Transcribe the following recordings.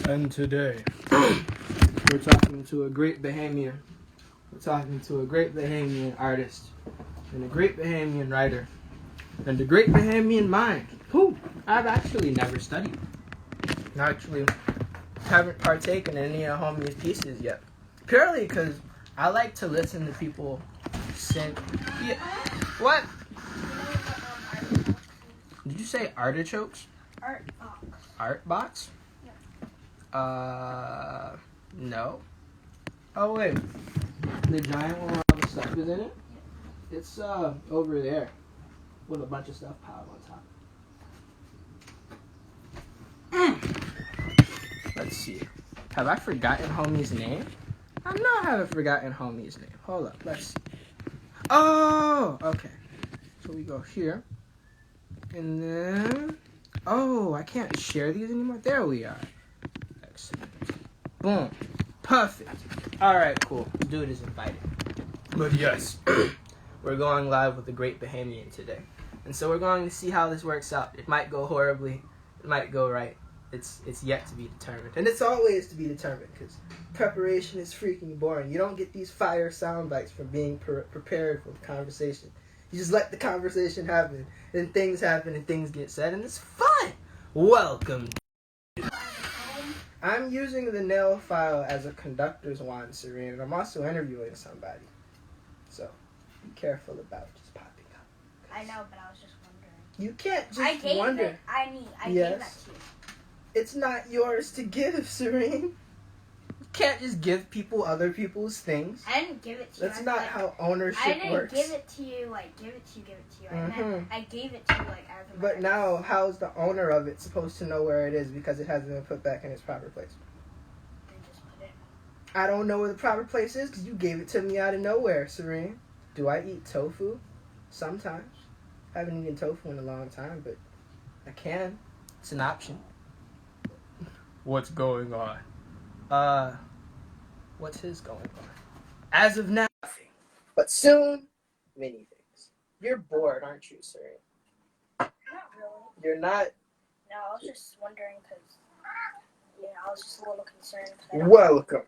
And today, we're talking to a great Bahamian. We're talking to a great Bahamian artist, and a great Bahamian writer, and a great Bahamian mind, who I've actually never studied. I actually haven't partaken in any of Homie's pieces yet. Purely because I like to listen to people sing. Yeah. What? Did you say artichokes? Art box. Art box? Yeah. No. Oh, wait. The giant one where all the stuff is in it? Yeah. It's, over there. With a bunch of stuff piled on top. Let's see. Have I forgotten Homie's name? I know I haven't forgotten Homie's name. Hold up. Let's see. Oh! Okay. So we go here. And then... Oh, I can't share these anymore. There we are. Excellent. Boom. Perfect. Alright, cool. Dude is invited. But yes, we're going live with the Great Bahamian today. And so we're going to see how this works out. It might go horribly. It might go right. It's yet to be determined. And it's always to be determined because preparation is freaking boring. You don't get these fire sound bites from being prepared for the conversation. You just let the conversation happen. And things happen and things get said. And it's fun. Welcome. I'm using the nail file as a conductor's wand, Serene, and I'm also interviewing somebody. So, be careful about just popping up. I know, but I was just wondering. You can't just I wonder. gave that to you. It's not yours to give, Serene. You can't just give people other people's things. I didn't give it to you. That's not how ownership I didn't works. give it to you, give it to you. I gave it to you, as a But now, how's the owner of it supposed to know where it is because it hasn't been put back in its proper place? They just put it. I don't know where the proper place is because you gave it to me out of nowhere, Serene. Do I eat tofu? Sometimes. I haven't eaten tofu in a long time, but I can. It's an option. What's going on? What's his going on? As of now, nothing. But soon, many things. You're bored, aren't you, Serene? Not really. You're not? No, I was just wondering because, I was just a little concerned. Welcome.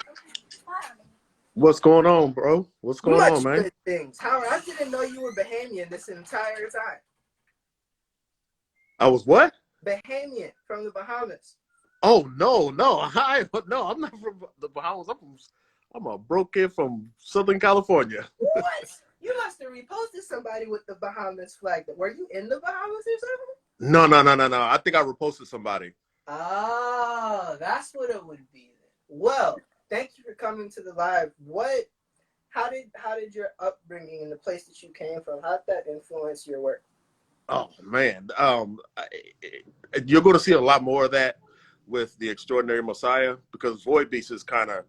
What's going on, bro? What's going Much on, man? good things. Howard, I didn't know you were Bahamian this entire time. I was what? Bahamian from the Bahamas. Oh no, I'm not from the Bahamas. I'm a broke kid from Southern California. What? You must have reposted somebody with the Bahamas flag. Were you in the Bahamas or something? No. I think I reposted somebody. Oh, that's what it would be then. Well, thank you for coming to the live. How did your upbringing and the place that you came from, how did that influence your work? Oh man, you're going to see a lot more of that with the Extraordinary Messiah because Void Beast is kind of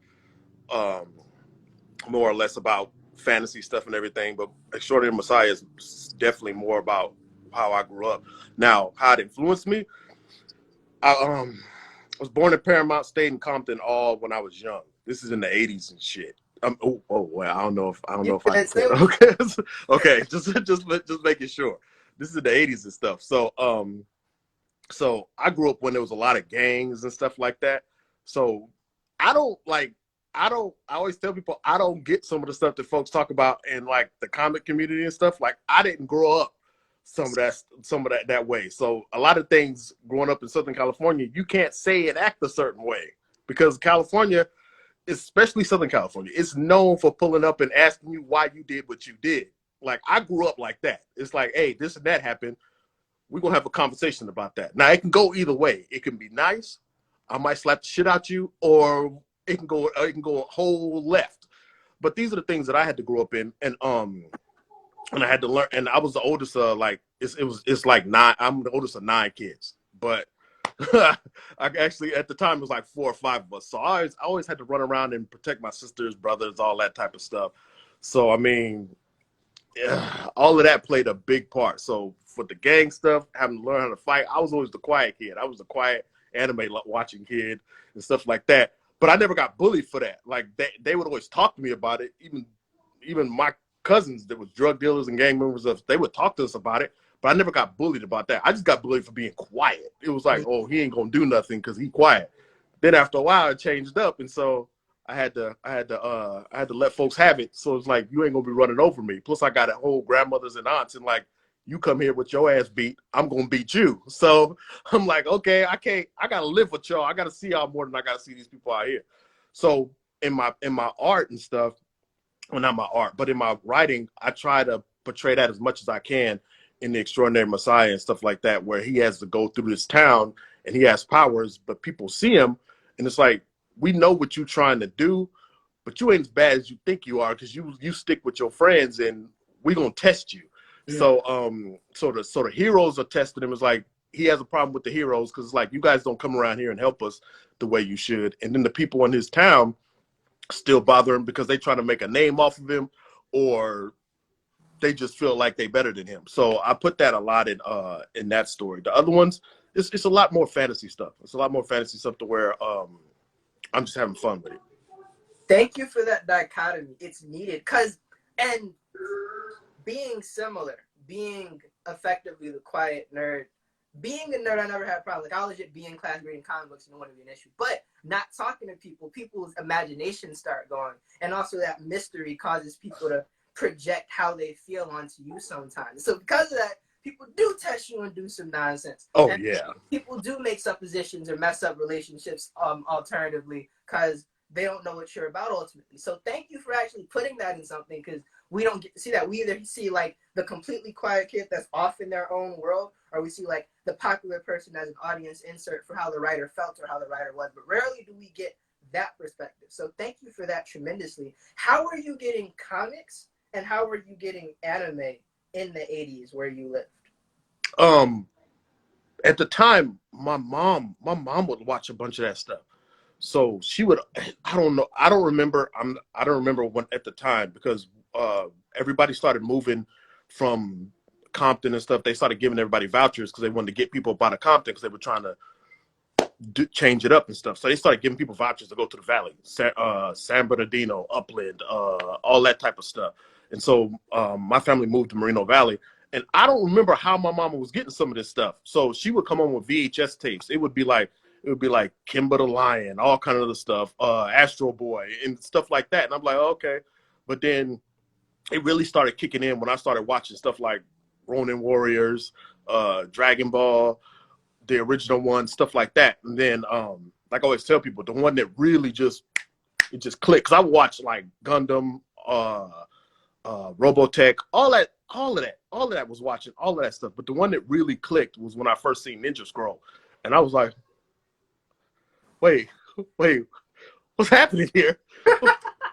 more or less about fantasy stuff and everything, but Extraordinary Messiah is definitely more about how I grew up. Now, how it influenced me, I was born in Paramount, stayed in Compton all when I was young. This is in the 80s and shit. Well, I don't know if I can say it. Okay, just making sure. This is in the 80s and stuff. So I grew up when there was a lot of gangs and stuff like that. So I always tell people I don't get some of the stuff that folks talk about in like the comic community and stuff. Like I didn't grow up some of that way. So a lot of things growing up in Southern California, you can't say and act a certain way because California, especially Southern California, is known for pulling up and asking you why you did what you did. Like I grew up like that. It's like, hey, this and that happened. We're gonna have a conversation about that. Now it can go either way. It can be nice. I might slap the shit out you, or it can go a whole left. But these are the things that I had to grow up in, and I had to learn. And I was the oldest of it's like 9. I'm the oldest of 9 kids, but I actually at the time it was like 4 or 5 of us. So I always had to run around and protect my sisters, brothers, all that type of stuff. So I mean, all of that played a big part. So for the gang stuff, having to learn how to fight, I was always the quiet kid. I was the quiet anime watching kid and stuff like that. But I never got bullied for that. Like they would always talk to me about it. Even my cousins that was drug dealers and gang members, they would talk to us about it. But I never got bullied about that. I just got bullied for being quiet. It was like, oh, he ain't gonna do nothing because he quiet. then after a while it changed up, and so I had to let folks have it. So it's like, you ain't gonna be running over me. Plus I got a whole grandmothers and aunts, and like, you come here with your ass beat, I'm gonna beat you. So I'm like, okay, I gotta live with y'all. I gotta see y'all more than I gotta see these people out here. So in my art and stuff, well, not my art, but in my writing, I try to portray that as much as I can in The Extraordinary Messiah and stuff like that, where he has to go through this town and he has powers, but people see him and it's like, we know what you're trying to do, but you ain't as bad as you think you are, because you stick with your friends and we gonna test you. Yeah. So the heroes are testing him. It's like, he has a problem with the heroes because it's like, you guys don't come around here and help us the way you should. And then the people in his town still bother him because they try to make a name off of him, or they just feel like they better than him. So I put that a lot in that story. The other ones, it's a lot more fantasy stuff. It's a lot more fantasy stuff to where I'm just having fun with it. Thank you for that dichotomy. It's needed, and being similar, being effectively the quiet nerd, being a nerd, I never had a problem. Like, I was just be in class reading comic books and it wouldn't be an issue. But not talking to people, people's imaginations start going. And also that mystery causes people to project how they feel onto you sometimes. So because of that, people do test you and do some nonsense. Oh, and yeah. People do make suppositions or mess up relationships alternatively because they don't know what you're about ultimately. So thank you for actually putting that in something, because we don't get to see that. We either see like the completely quiet kid that's off in their own world, or we see like the popular person as an audience insert for how the writer felt or how the writer was. But rarely do we get that perspective. So thank you for that tremendously. How are you getting comics and how are you getting anime in the 80s where you lived? At the time, my mom would watch a bunch of that stuff. So she would, I don't know, I don't remember when at the time, because everybody started moving from Compton and stuff. They started giving everybody vouchers because they wanted to get people up out of Compton, because they were trying to change it up and stuff. So they started giving people vouchers to go to the Valley, San Bernardino, Upland, all that type of stuff. And so my family moved to Moreno Valley. And I don't remember how my mama was getting some of this stuff. So she would come on with VHS tapes. It would be like Kimba the Lion, all kind of other stuff, Astro Boy and stuff like that. And I'm like, oh, okay. But then it really started kicking in when I started watching stuff like Ronin Warriors, Dragon Ball, the original one, stuff like that. And then, like I always tell people, the one that really just clicked, because I watched like Gundam, Robotech, all of that was watching all of that stuff. But the one that really clicked was when I first seen Ninja Scroll. And I was like, wait, what's happening here?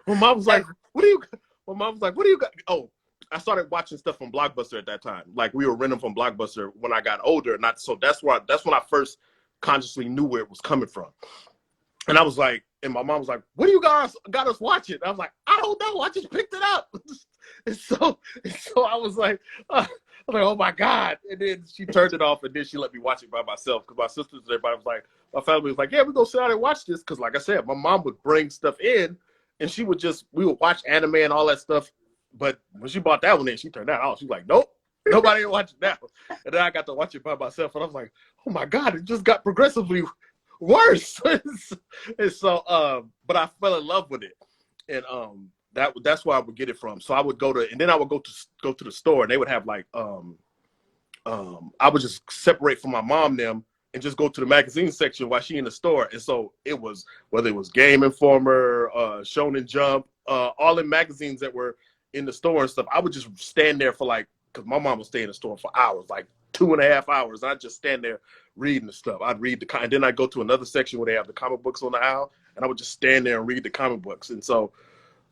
My mom was like, what do you got? Oh, I started watching stuff from Blockbuster at that time. Like, we were renting from Blockbuster when I got older. So that's when I first consciously knew where it was coming from. And I was like, and my mom was like, what do you guys got us watching? I was like, I don't know. I just picked it up. and so I was like, oh my God. And then she turned it off, and then she let me watch it by myself, because my sisters and everybody was like, my family was like, yeah, we're going to sit down and watch this. Because like I said, my mom would bring stuff in, and we would watch anime and all that stuff. But when she bought that one in, she turned that off. She was like, nope, nobody ain't watching that one. And then I got to watch it by myself, and I was like, oh my God, it just got progressively worse. And so, but I fell in love with it. And that's where I would get it from. So I would go to the store, and they would have like, I would just separate from my mom them and just go to the magazine section while she in the store. And so it was, whether it was Game Informer, Shonen Jump, all in magazines that were in the store and stuff, I would just stand there for like, because my mom would stay in the store for hours, like 2.5 hours. And I'd just stand there reading the stuff. I'd read and then I'd go to another section where they have the comic books on the aisle, and I would just stand there and read the comic books. And so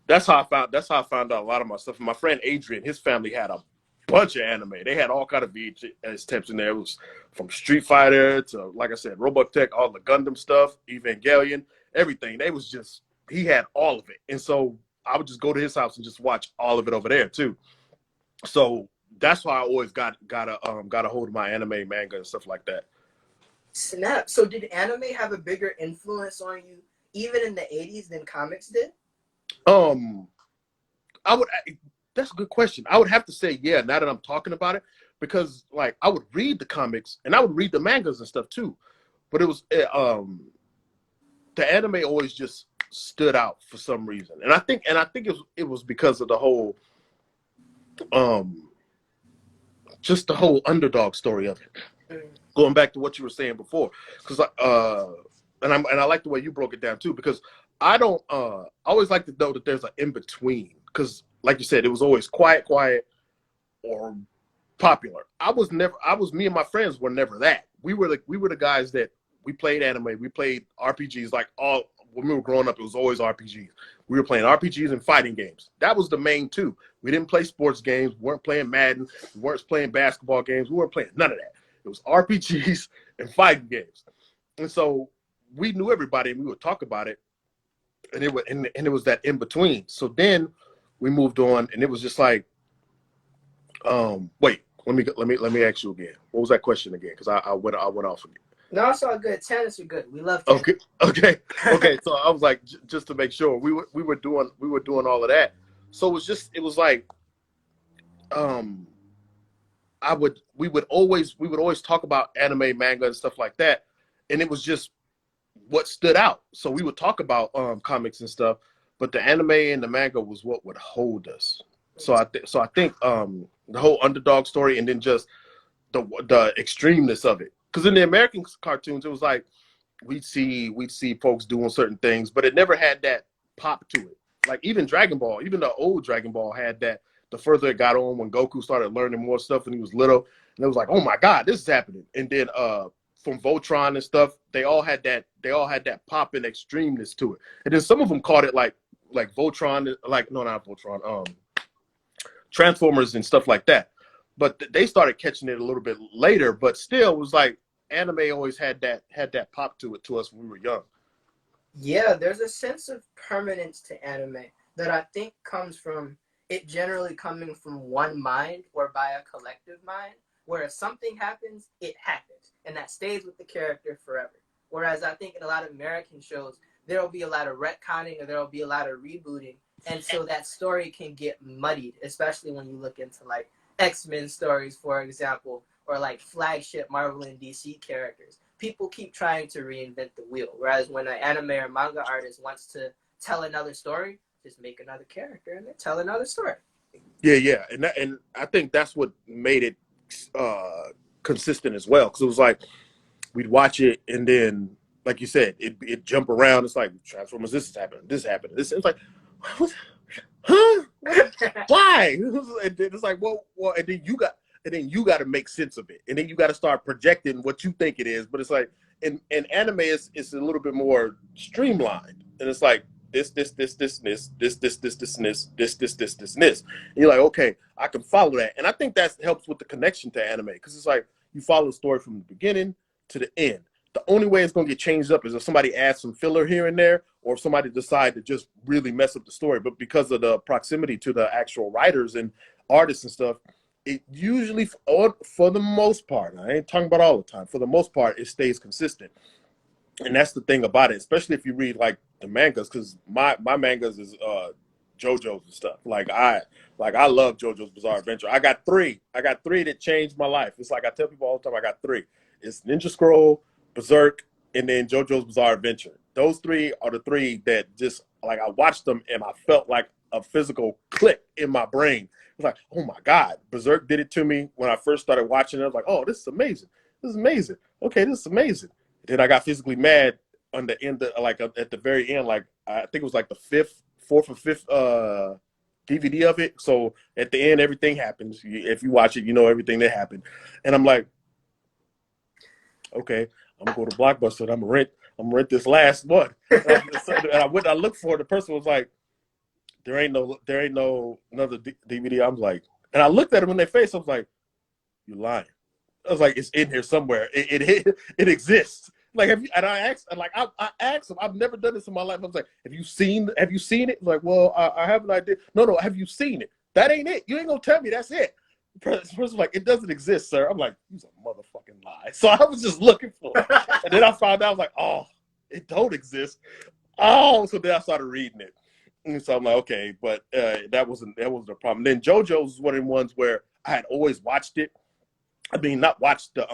that's how I found out a lot of my stuff. And my friend Adrian, his family had a bunch of anime. They had all kind of VHS tapes in there. It was from Street Fighter to, like I said, Robotech, all the Gundam stuff, Evangelion, everything. He had all of it. And so I would just go to his house and just watch all of it over there too. So that's why I always got a hold of my anime, manga, and stuff like that. Snap. So did anime have a bigger influence on you even in the 80s than comics did? That's a good question. I would have to say, yeah, now that I'm talking about it, because like I would read the comics and I would read the mangas and stuff too. But it was the anime always just stood out for some reason, and I think it was because of the whole um just the whole underdog story of it. Going back to what you were saying before, because and I like the way you broke it down too, because I don't I always like to know that there's an in between, because like you said, it was always quiet or popular. Me and my friends were never that. We were the guys that we played anime, we played RPGs. Like, all when we were growing up, it was always RPGs. We were playing RPGs and fighting games. That was the main two. We didn't play sports games. We weren't playing Madden. We weren't playing basketball games. We weren't playing none of that. It was RPGs and fighting games. And so we knew everybody, and we would talk about it. And it was that in between. So then we moved on, and it was just like, wait, let me ask you again. What was that question again? Because I went off again. No, it's all good. Tennis are good. We love tennis. Okay. So I was like, just to make sure, we were doing all of that. So it was like, we would always talk about anime, manga, and stuff like that, and it was just what stood out. So we would talk about comics and stuff, but the anime and the manga was what would hold us. So I think the whole underdog story, and then just the extremeness of it. Because in the American cartoons, it was like we'd see folks doing certain things, but it never had that pop to it. Like even Dragon Ball, even the old Dragon Ball had that. The further it got on, when Goku started learning more stuff when he was little, and it was like, oh my God, this is happening. And then from Voltron and stuff, they all had that pop and extremeness to it. And then some of them called it like Voltron, like, no, not Voltron, Transformers and stuff like that. But they started catching it a little bit later, but still, it was like anime always had that pop to it to us when we were young. Yeah, there's a sense of permanence to anime that I think comes from it generally coming from one mind or by a collective mind, where if something happens, it happens, and that stays with the character forever. Whereas I think in a lot of American shows, there will be a lot of retconning or there will be a lot of rebooting, and so that story can get muddied, especially when you look into like X-Men stories, for example, or like flagship Marvel and DC characters. People keep trying to reinvent the wheel, whereas when an anime or manga artist wants to tell another story, just make another character and then tell another story. Yeah, and I think that's what made it consistent as well, because it was like we'd watch it, and then, like you said, it jump around. It's like Transformers, this is happening, this. It's like, what? Huh? Why? And then it's like, well, and then you got to make sense of it, and then you got to start projecting what you think it is. But it's like, in anime, it's a little bit more streamlined, and it's like this, and you're like, okay, I can follow that, and I think that helps with the connection to anime, because it's like you follow the story from the beginning to the end. The only way it's going to get changed up is if somebody adds some filler here and there, or if somebody decide to just really mess up the story. But because of the proximity to the actual writers and artists and stuff, it usually, for the most part, I ain't talking about all the time, for the most part, it stays consistent. And that's the thing about it, especially if you read like the mangas, because my mangas is JoJo's and stuff. Like I love JoJo's Bizarre Adventure. I got three that changed my life. It's like I tell people all the time, I got three. It's Ninja Scroll, Berserk, and then JoJo's Bizarre Adventure. Those three are the three that just, like, I watched them and I felt like a physical click in my brain. It was like, oh my God, Berserk did it to me when I first started watching it. I was like, oh, this is amazing. This is amazing. Okay, this is amazing. Then I got physically mad on the end, like at the very end, like I think it was like the fourth or fifth DVD of it. So at the end, everything happens. If you watch it, you know everything that happened. And I'm like, okay, I'm gonna go to Blockbuster and I'm gonna rent this last one. And I looked for it. The person was like, there ain't no another DVD. I'm like, and I looked at them in their face. I was like, you lying. I was like, it's in here somewhere. It exists. Like, I asked them, I've never done this in my life. I was like, have you seen it? Like, well, I have an idea. No, have you seen it? That ain't it. You ain't gonna tell me that's it. The person was like, it doesn't exist, sir. I'm like, you's a motherfucking lie. So I was just looking for it. And then I found out, I was like, oh, it don't exist. Oh, so then I started reading it. And so I'm like, okay, but that wasn't a problem. Then JoJo's was one of the ones where I had always watched it. I mean, not watched the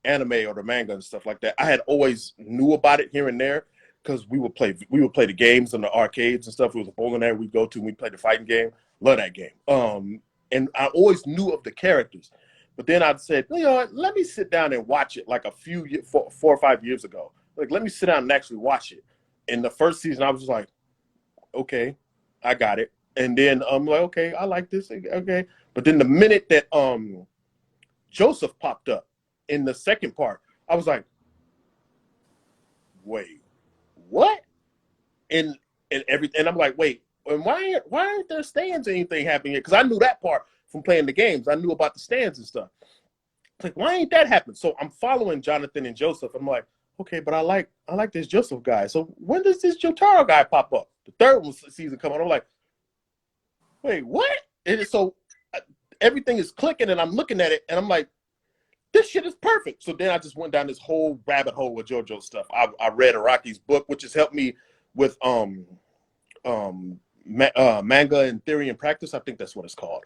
anime or the manga and stuff like that. I had always knew about it here and there, because we would play the games in the arcades and stuff. It was a bowling alley we'd go to and we played the fighting game. Love that game. And I always knew of the characters. But then I said, you know what, let me sit down and watch it like 4 or 5 years ago. Like, let me sit down and actually watch it. In the first season, I was just like, okay, I got it. And then I'm like, okay, I like this. Okay. But then the minute that Joseph popped up in the second part, I was like, wait, what? And everything. And I'm like, wait, and why aren't there stands or anything happening here? Because I knew that part from playing the games. I knew about the stands and stuff. It's like, why ain't that happen? So I'm following Jonathan and Joseph. I'm like, okay, but I like this Joseph guy. So when does this Jotaro guy pop up? The third season come on. I'm like, wait, what? And so everything is clicking, and I'm looking at it, and I'm like, this shit is perfect. So then I just went down this whole rabbit hole with JoJo stuff. I read Araki's book, which has helped me with manga and theory and practice. I think that's what it's called.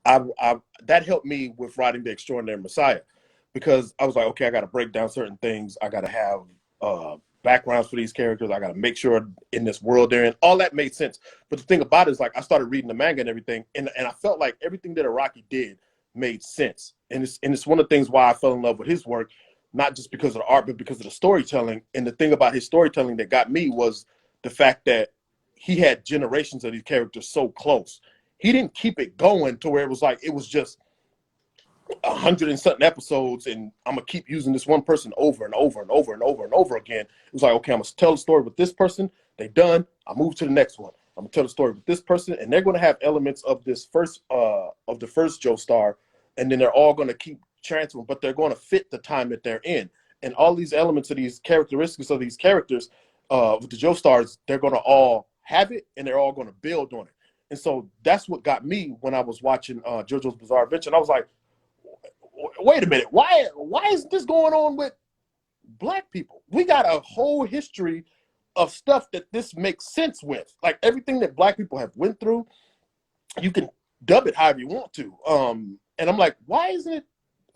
That helped me with writing The Extraordinary Messiah, because I was like, okay, I got to break down certain things. I got to have backgrounds for these characters. I got to make sure in this world they're in. All that made sense. But the thing about it is, like, I started reading the manga and everything, and I felt like everything that Araki did made sense. And it's one of the things why I fell in love with his work, not just because of the art, but because of the storytelling. And the thing about his storytelling that got me was the fact that he had generations of these characters so close. He didn't keep it going to where it was like, it was just 100 and something episodes, and I'm gonna keep using this one person over and over and over and over and over again. It was like, okay, I'm gonna tell the story with this person. They done. I move to the next one. I'm gonna tell the story with this person, and they're gonna have elements of this first of the first Joestar, and then they're all gonna keep transferring, but they're gonna fit the time that they're in. And all these elements of these characteristics of these characters with the Joestars, they're gonna all have it, and they're all gonna build on it. And so that's what got me when I was watching JoJo's Bizarre Adventure. And I was like, wait a minute, why isn't this going on with Black people? We got a whole history of stuff that this makes sense with. Like, everything that Black people have went through, you can dub it however you want to. And I'm like, why isn't it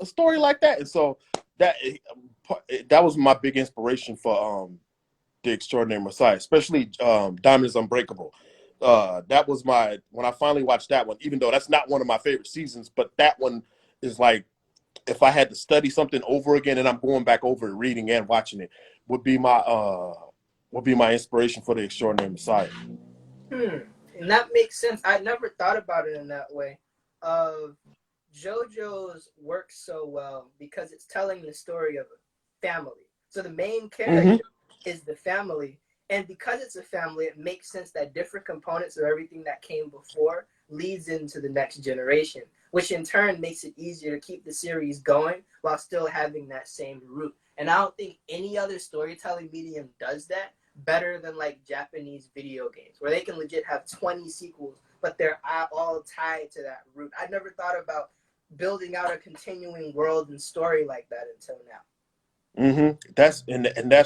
a story like that? And so that was my big inspiration for The Extraordinary Messiah, especially Diamond is Unbreakable. That was when I finally watched that one, even though that's not one of my favorite seasons, but that one is like, if I had to study something over again, and I'm going back over it, reading and watching it, would be my inspiration for The Extraordinary Messiah. And that makes sense. I never thought about it in that way. JoJo's works so well because it's telling the story of a family. So the main character is the family. And because it's a family, it makes sense that different components of everything that came before leads into the next generation, which in turn makes it easier to keep the series going while still having that same root. And I don't think any other storytelling medium does that better than like Japanese video games, where they can legit have 20 sequels, but they're all tied to that root. I never thought about building out a continuing world and story like that until now. That's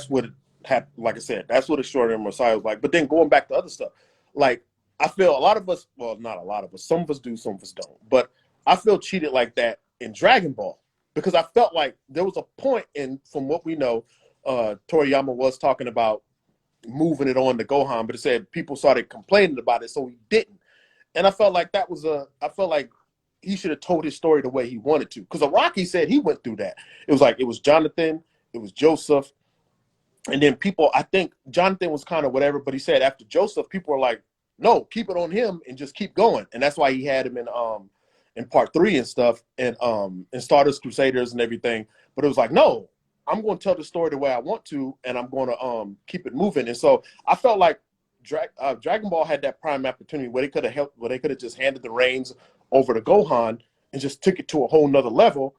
what happened. Like I said, that's what Extraordinary Messiah was like. But then going back to other stuff, like, I feel a lot of us, well, not a lot of us, some of us do, some of us don't, but I feel cheated like that in Dragon Ball, because I felt like there was a point from what we know, Toriyama was talking about moving it on to Gohan, but it said people started complaining about it, so he didn't. And I felt like I felt like he should have told his story the way he wanted to, because Araki said he went through that. It was like, it was Jonathan, it was Joseph, and then people, I think Jonathan was kind of whatever, but he said after Joseph, people were like, no, keep it on him and just keep going. And that's why he had him in part 3 and stuff, and Stardust Crusaders and everything. But it was like, no, I'm going to tell the story the way I want to, and I'm going to keep it moving. And so I felt like Dragon Ball had that prime opportunity where they could have just handed the reins over to Gohan and just took it to a whole nother level,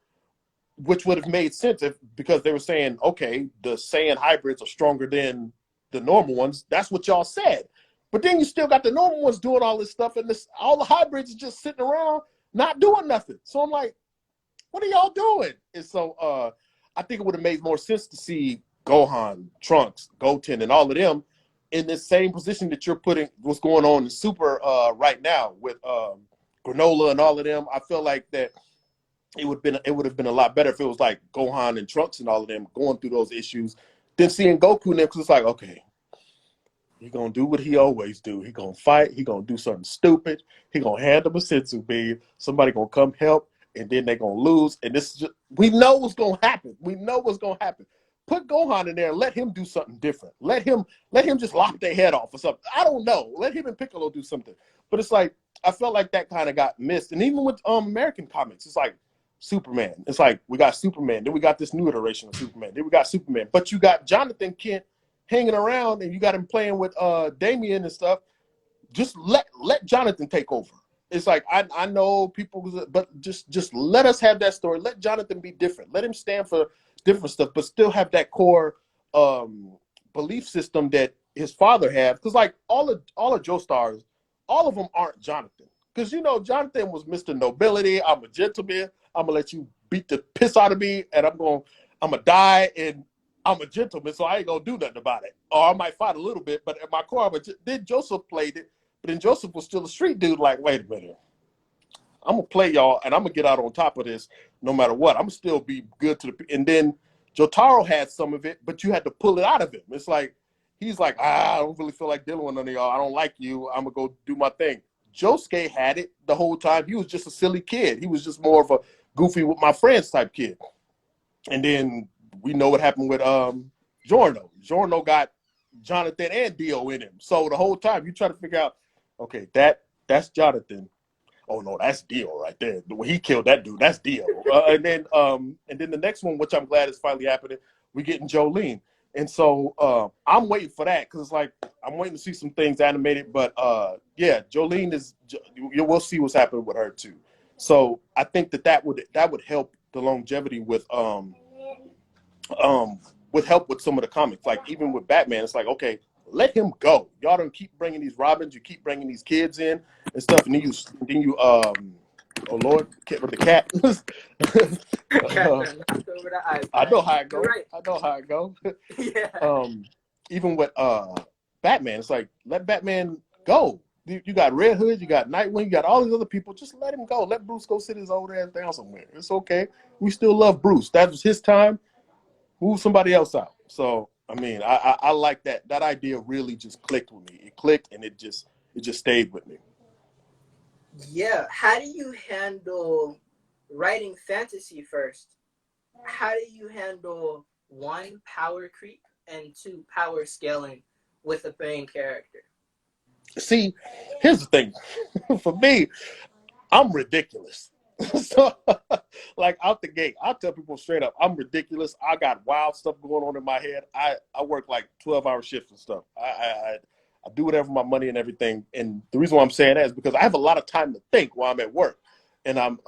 which would have made sense because they were saying, okay, the Saiyan hybrids are stronger than the normal ones. That's what y'all said. But then you still got the normal ones doing all this stuff, and all the hybrids are just sitting around not doing nothing. So I'm like, what are y'all doing? And so I think it would have made more sense to see Gohan, Trunks, Goten, and all of them in this same position that you're putting what's going on in Super right now with Granola and all of them. I feel like that it would have been a lot better if it was like Gohan and Trunks and all of them going through those issues, then seeing Goku next, it's like, okay, he gonna do what he always do. He gonna fight. He gonna do something stupid. He gonna hand him a senzu bean. Somebody gonna come help, and then they gonna lose. And this is just, we know what's gonna happen. We know what's gonna happen. Put Gohan in there and let him do something different. Let him just lop their head off or something. I don't know. Let him and Piccolo do something. But it's like I felt like that kind of got missed. And even with American comics, it's like Superman. It's like we got Superman. Then we got this new iteration of Superman. Then we got Superman. But you got Jonathan Kent hanging around, and you got him playing with Damien and stuff. Just let Jonathan take over. It's like I know people, but just let us have that story. Let Jonathan be different. Let him stand for different stuff, but still have that core belief system that his father had. Because like all of Joestars, all of them aren't Jonathan. Because you know Jonathan was Mr. Nobility. I'm a gentleman. I'm gonna let you beat the piss out of me, and I'm gonna die, and I'm a gentleman, so I ain't gonna do nothing about it. Or I might fight a little bit, but at my core, then Joseph played it, but then Joseph was still a street dude. Like, wait a minute, I'm gonna play y'all, and I'm gonna get out on top of this no matter what. I'm gonna still be good to the. And then Jotaro had some of it, but you had to pull it out of him. It's like he's like, I don't really feel like dealing with none of y'all. I don't like you. I'm gonna go do my thing. Josuke had it the whole time. He was just a silly kid. He was just more of a goofy with my friends type kid. And then we know what happened with Giorno. Giorno got Jonathan and Dio in him. So the whole time you try to figure out, okay, that's Jonathan. Oh no, that's Dio right there. When he killed that dude, that's Dio. And then the next one, which I'm glad is finally happening, we getting Jolene. And so I'm waiting for that because it's like I'm waiting to see some things animated. But yeah, Jolene is. We'll see what's happening with her too. So I think that would help the longevity with help with some of the comics. Like even with Batman, it's like okay, let him go. Y'all don't keep bringing these Robins. You keep bringing these kids in and stuff, and then you oh Lord, with the cat. I know how it goes. Right. I know how it goes. Yeah. Even with Batman, it's like let Batman go. You got Red Hood, you got Nightwing, you got all these other people. Just let him go. Let Bruce go sit his old ass down somewhere. It's okay. We still love Bruce. That was his time. Move somebody else out. So I mean, I like that. That idea really just clicked with me. It clicked, and it just stayed with me. Yeah. How do you handle writing fantasy first? How do you handle one, power creep, and two, power scaling with a main character? See, here's the thing. For me, I'm ridiculous. So, like out the gate, I'll tell people straight up, I'm ridiculous. I got wild stuff going on in my head. I work like 12-hour shifts and stuff. I do whatever my money and everything. And the reason why I'm saying that is because I have a lot of time to think while I'm at work. And I'm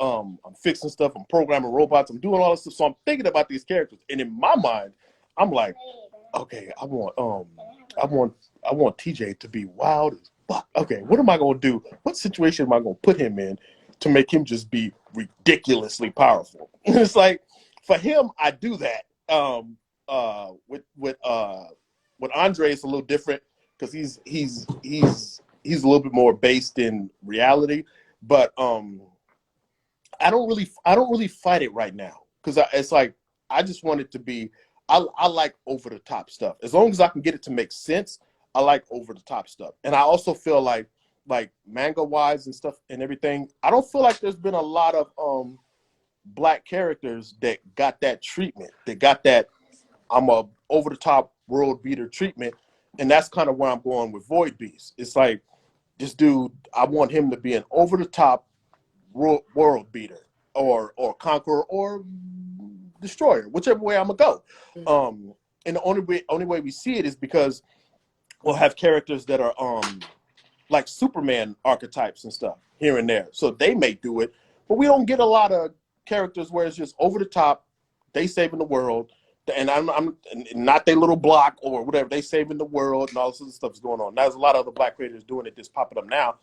fixing stuff, I'm programming robots, I'm doing all this stuff. So I'm thinking about these characters. And in my mind, I'm like, okay, I want TJ to be wild as fuck. Okay, what am I gonna do? What situation am I gonna put him in to make him just be ridiculously powerful? It's like for him, I do that. With Andre, it's a little different because he's a little bit more based in reality. But I don't really fight it right now because it's like I just want it to be. I like over the top stuff. As long as I can get it to make sense, I like over the top stuff. And I also feel like manga wise and stuff and everything, I don't feel like there's been a lot of black characters that got that treatment. They got that I'm a over the top world beater treatment. And that's kind of where I'm going with Void Beast. It's like this dude, I want him to be an over the top world beater or conqueror or destroyer, whichever way I'm gonna go. And the only way we see it is because we'll have characters that are like Superman archetypes and stuff here and there. So they may do it, but we don't get a lot of characters where it's just over the top. They saving the world, and I'm not their little block or whatever. They saving the world, and all this other stuff is going on. Now, there's a lot of other black creators doing it, just popping up now.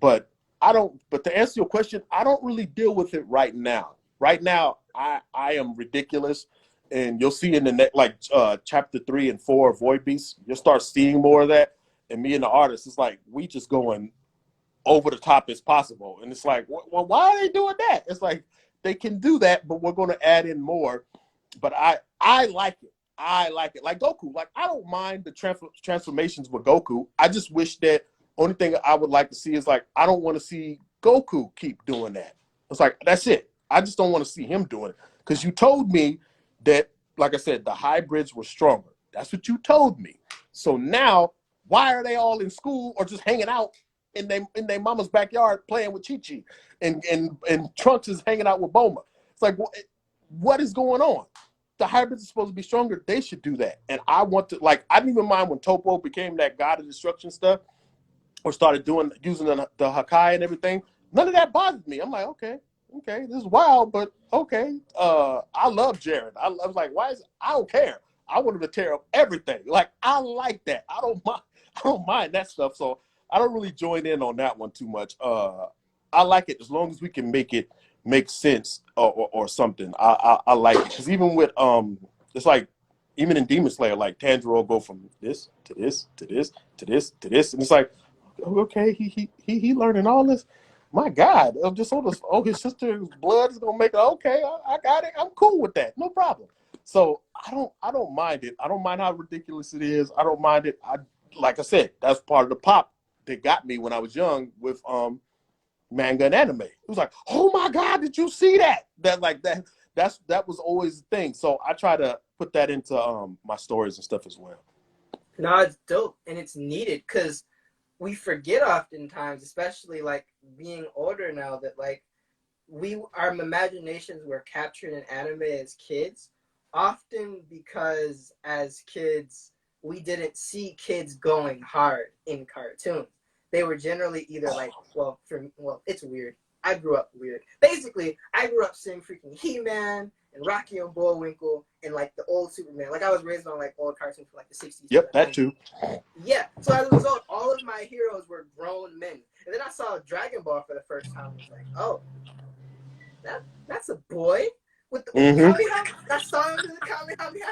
But I don't. But to answer your question, I don't really deal with it right now. Right now, I am ridiculous, and you'll see in the next chapter 3 and 4 of Void Beast, you'll start seeing more of that. And me and the artist, it's like we just going over the top as possible. And it's like, well, why are they doing that? It's like they can do that, but we're going to add in more. But I like it. I like it. Like Goku. Like, I don't mind the transformations with Goku. I just wish that only thing I would like to see is like, I don't want to see Goku keep doing that. It's like, that's it. I just don't want to see him doing it. Because you told me that, like I said, the hybrids were stronger. That's what you told me. So now, why are they all in school or just hanging out in their mama's backyard playing with Chi-Chi? And Trunks is hanging out with Bulma. It's like, what is going on? The hybrids are supposed to be stronger. They should do that. And I want to, like, I didn't even mind when Topo became that god of destruction stuff or started using the Hakai and everything. None of that bothered me. I'm like, okay, this is wild, but okay. I love Jaren. I was like, I don't care. I want him to tear up everything. Like, I like that. I don't mind that stuff. So I don't really join in on that one too much. I like it as long as we can make it make sense or something. I like it, because even with it's like, even in Demon Slayer, like Tanjiro go from this to this to this to this to this, and it's like, okay, he learning all this. My God, just his sister's blood is gonna make it. Okay, I got it. I'm cool with that. No problem. So I don't mind it. I don't mind how ridiculous it is. I don't mind it. Like I said, that's part of the pop that got me when I was young with manga and anime. It was like, oh my God, did you see that? That was always the thing. So I try to put that into my stories and stuff as well. No, it's dope and it's needed, because we forget oftentimes, especially like being older now, that like our imaginations were captured in anime as kids, often because as kids we didn't see kids going hard in cartoons. They were generally either like, it's weird. I grew up weird. Basically, I grew up seeing freaking He-Man and Rocky and Bullwinkle and like the old Superman. Like, I was raised on like old cartoons from like the 60s. Yep, that too. Yeah. So as a result, all of my heroes were grown men. And then I saw Dragon Ball for the first time. I was like, oh, that's a boy with the Kamehameha. I saw him in the Kamehameha.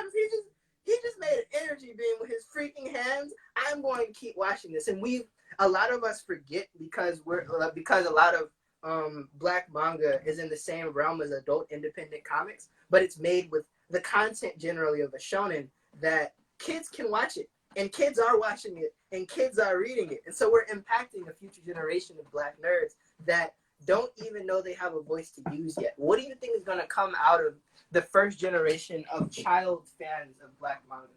He just made an energy beam with his freaking hands. I'm going to keep watching this. And a lot of us forget because a lot of Black manga is in the same realm as adult independent comics, but it's made with the content generally of a shonen that kids can watch it, and kids are watching it, and kids are reading it. And so we're impacting a future generation of Black nerds that don't even know they have a voice to use yet. What do you think is going to come out of the first generation of child fans of Black manga?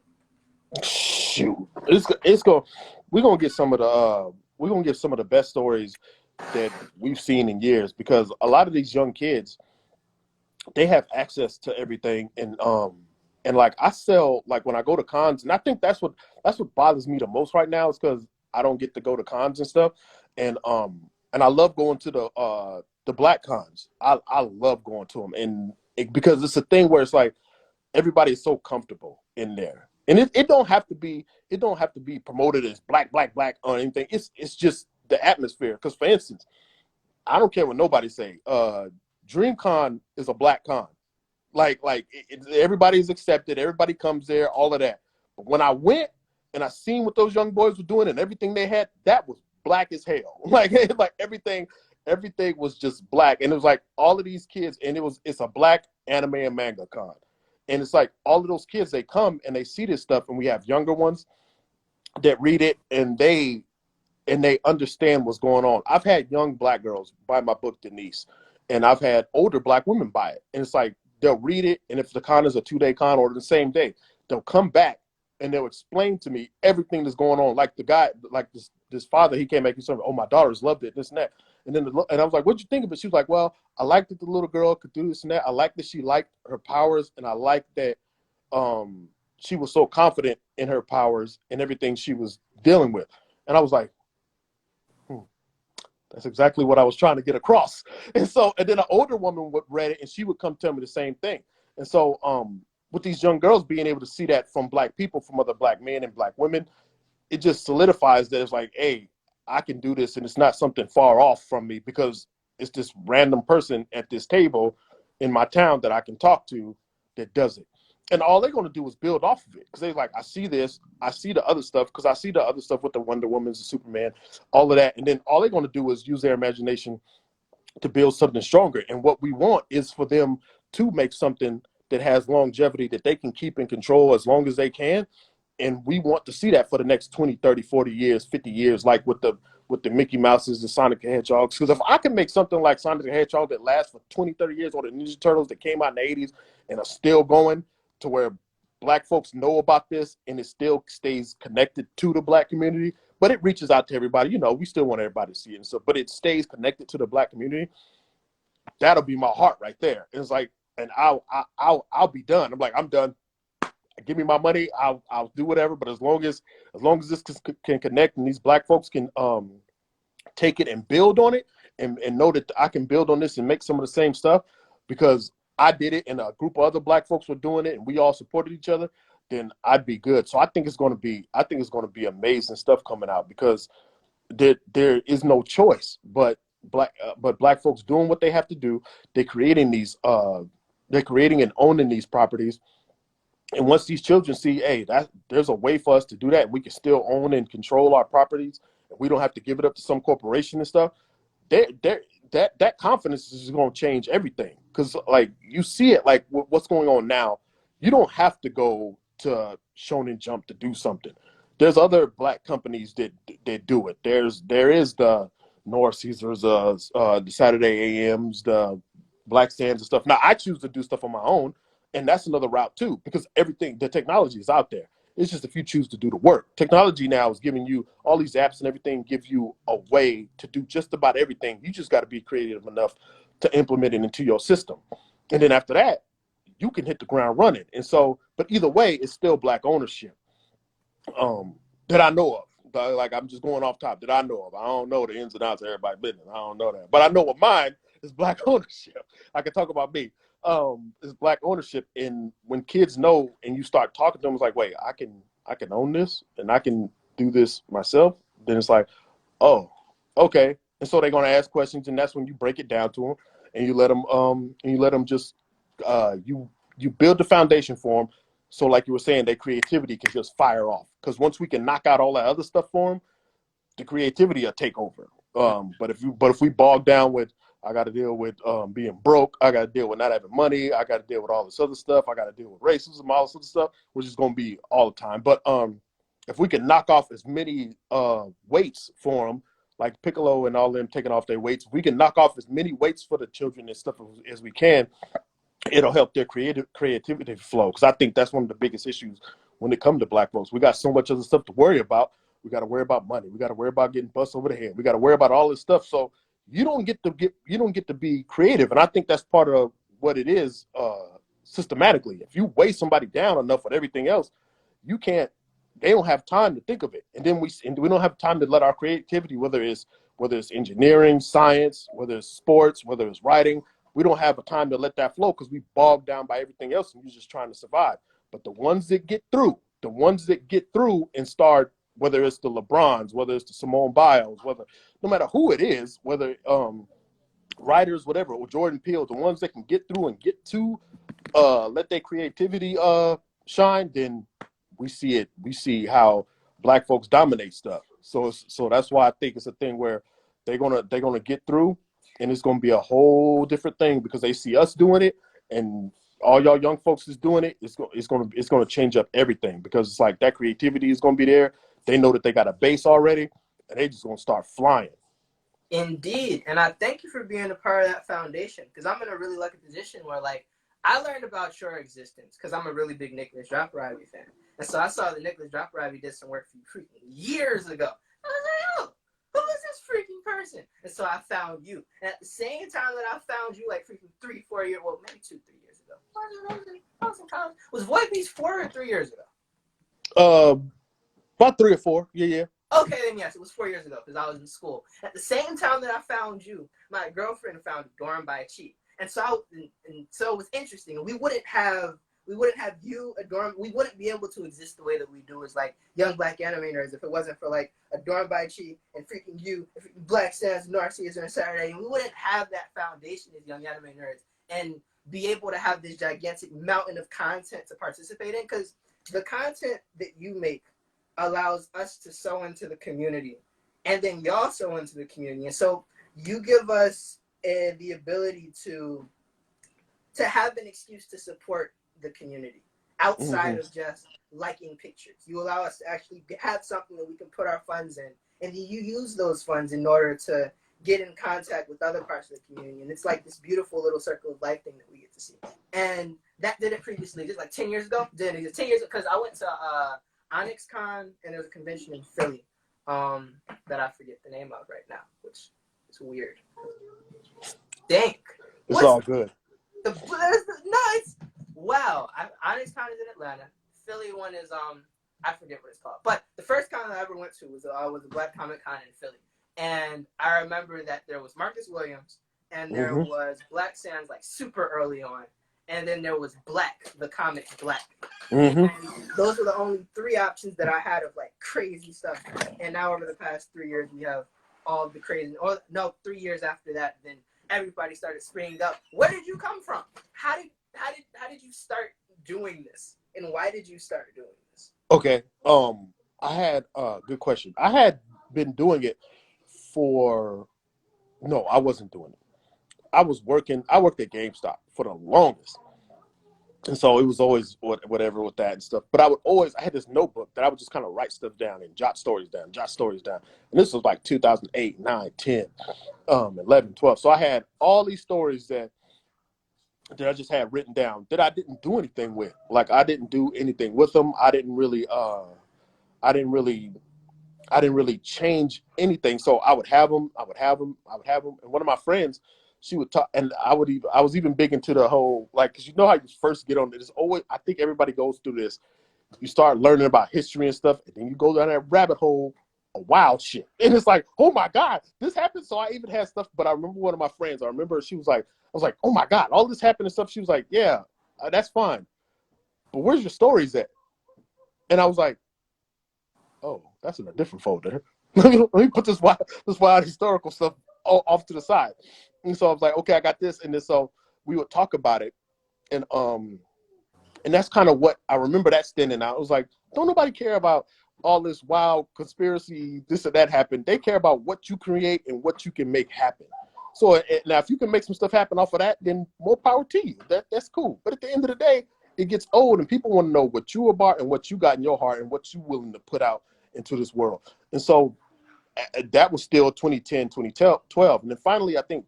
Shoot, we're gonna get some of the best stories that we've seen in years, because a lot of these young kids, they have access to everything, and like, I sell, like, when I go to cons, and I think that's what bothers me the most right now, is because I don't get to go to cons and stuff, and I love going to the Black cons. I love going to them, and because it's a thing where it's like everybody is so comfortable in there. And it don't have to be promoted as black or anything. It's just the atmosphere. Because, for instance, I don't care what nobody say. DreamCon is a Black con. Like everybody's accepted. Everybody comes there. All of that. But when I went and I seen what those young boys were doing and everything they had, that was black as hell. Like everything was just black. And it was like all of these kids, and it's a Black anime and manga con. And it's like all of those kids, they come and they see this stuff, and we have younger ones that read it, and they understand what's going on. I've had young Black girls buy my book, Denise, and I've had older Black women buy it. And it's like, they'll read it, and if the con is a 2-day con or the same day, they'll come back and they'll explain to me everything that's going on. Like the guy, like this father, he came back and said, "Oh, my daughters loved it, this and that." And then and I was like, "What'd you think of it?" She was like, "Well, I liked that the little girl could do this and that. I liked that she liked her powers, and I liked that she was so confident in her powers and everything she was dealing with." And I was like, that's exactly what I was trying to get across. And then an older woman would read it, and she would come tell me the same thing. And so with these young girls being able to see that from Black people, from other Black men and Black women, it just solidifies that it's like, hey, I can do this, and it's not something far off from me, because it's this random person at this table in my town that I can talk to that does it. And all they're going to do is build off of it, because they're like, I see this, I see the other stuff, because I see the other stuff with the Wonder Woman's, the Superman, all of that. And then all they're going to do is use their imagination to build something stronger. And what we want is for them to make something that has longevity that they can keep in control as long as they can. And we want to see that for the next 20, 30, 40 years, 50 years, like with the Mickey Mouses, the Sonic the Hedgehogs. Because if I can make something like Sonic the Hedgehog that lasts for 20, 30 years, or the Ninja Turtles that came out in the 80s and are still going to where Black folks know about this and it still stays connected to the Black community, but it reaches out to everybody. You know, we still want everybody to see it. And so, but it stays connected to the Black community. That'll be my heart right there. It's like, and I'll be done. I'm like, I'm done. Give me my money. I'll do whatever. But as long as this can connect and these Black folks can take it and build on it and know that I can build on this and make some of the same stuff because I did it and a group of other Black folks were doing it and we all supported each other, then I'd be good. So I think it's going to be amazing stuff coming out because there is no choice but Black folks doing what they have to do. They're creating and owning these properties. And once these children see, hey, there's a way for us to do that, and we can still own and control our properties, and we don't have to give it up to some corporation and stuff. That confidence is going to change everything. Because like you see it, like what's going on now, you don't have to go to Shonen Jump to do something. There's other Black companies that do it. There is the North Caesars, the Saturday AMs, the Black Sands and stuff. Now I choose to do stuff on my own. And that's another route too, because the technology is out there. It's just if you choose to do the work. Technology now is giving you all these apps and everything give you a way to do just about everything. You just got to be creative enough to implement it into your system. And then after that, you can hit the ground running. And so, but either way, it's still Black ownership that I know of. Like I'm just going off top that I know of. I don't know the ins and outs of everybody's business. I don't know that. But I know what mine is Black ownership. I can talk about me. Is Black ownership, and when kids know and you start talking to them, it's like, wait, I can own this and I can do this myself. Then it's like, oh, okay. And so they're gonna ask questions, and that's when you break it down to them and you let them just you build the foundation for them. So like you were saying, their creativity can just fire off. Because once we can knock out all that other stuff for them, the creativity will take over. But if we bog down with I got to deal with being broke. I got to deal with not having money. I got to deal with all this other stuff. I got to deal with racism, all this other stuff, which is going to be all the time. But if we can knock off as many weights for them, like Piccolo and all them taking off their weights, if we can knock off as many weights for the children and stuff as we can, it'll help their creativity flow. Because I think that's one of the biggest issues when it comes to Black folks. We got so much other stuff to worry about. We got to worry about money. We got to worry about getting bust over the head. We got to worry about all this stuff. So you don't get to be creative, and I think that's part of what it is systematically. If you weigh somebody down enough with everything else, you can't. They don't have time to think of it, and then we don't have time to let our creativity, whether it's engineering, science, whether it's sports, whether it's writing, we don't have a time to let that flow because we bogged down by everything else, and you're just trying to survive. But the ones that get through, and start, whether it's the LeBrons, whether it's the Simone Biles, no matter who it is, whether writers, whatever, or Jordan Peele, the ones that can get through and get to let their creativity shine, then we see it. We see how Black folks dominate stuff. So that's why I think it's a thing where they're gonna get through, and it's gonna be a whole different thing because they see us doing it, and all y'all young folks is doing it. It's gonna change up everything because it's like that creativity is gonna be there. They know that they got a base already, and they just gonna start flying. Indeed, and I thank you for being a part of that foundation because I'm in a really lucky position where like I learned about your existence because I'm a really big Nicholas Drop-Ivy fan, and so I saw that Nicholas Drop-Ivy did some work for you freaking years ago. I was like, oh, who is this freaking person? And so I found you, and at the same time that I found you, like freaking 3-4 years, well maybe 2-3 years ago. I was in college. Was Void Beast 4 or 3 years ago? About 3 or 4. Yeah. Okay, then yes, it was 4 years ago because I was in school. At the same time that I found you, my girlfriend found Dorm by Cheat, and so it was interesting. We wouldn't have you, Adorn. We wouldn't be able to exist the way that we do as like young Black animators if it wasn't for like Adorn by Chi and freaking you, and freaking Black Sands, North Caesar, and Saturday. And we wouldn't have that foundation as young anime nerds and be able to have this gigantic mountain of content to participate in because the content that you make allows us to sow into the community, and then y'all sow into the community. And so you give us the ability to to have an excuse to support the community outside Mhm. of just liking pictures. You allow us to actually have something that we can put our funds in, and you use those funds in order to get in contact with other parts of the community. And it's like this beautiful little circle of life thing that we get to see. And that did it previously, just like 10 years ago. Did it 10 years ago? Because I went to Onyx Con, and there was a convention in Philly that I forget the name of right now, which is weird. Dang. It's all good. It's wow. Onyx Con is in Atlanta. Philly one is I forget what it's called. But the first con I ever went to was a Black Comic Con in Philly, and I remember that there was Marcus Williams, and there was Black Sands like super early on, and then there was Black, the comic Black. And those were the only three options that I had of like crazy stuff. And now over the past 3 years, we have all the crazy. Or no, 3 years after that, then everybody started springing up. Where did you come from? How did you start doing this? And why did you start doing this? Okay. I had good question. I had been doing it for no, I wasn't doing it. I worked at GameStop for the longest. And so it was always whatever with that and stuff. But I had this notebook that I would just kind of write stuff down and jot stories down. And this was like 2008, 9, 10, 11, 12. So I had all these stories that I just had written down that I didn't do anything with. Like I didn't do anything with them. I didn't really change anything. So I would have them. And one of my friends, she would talk, and I was even big into the whole, like, because you know how you first get on it. It's always, I think everybody goes through this. You start learning about history and stuff, and then you go down that rabbit hole of wild shit. And it's like, oh my God, this happened. So I even had stuff, but I remember one of my friends, she was like, I was like, oh my God, all this happened and stuff. She was like, yeah, that's fine. But where's your stories at? And I was like, oh, that's in a different folder. Let me put this wild historical stuff off to the side. And so I was like, okay, I got this. And then so we would talk about it. And that's kind of what I remember that standing out. It was like, don't nobody care about all this wild conspiracy, this or that happened. They care about what you create and what you can make happen. So now if you can make some stuff happen off of that, then more power to you. That's cool. But at the end of the day, it gets old and people want to know what you about and what you got in your heart and what you're willing to put out into this world. And so that was still 2010, 2012. And then finally, I think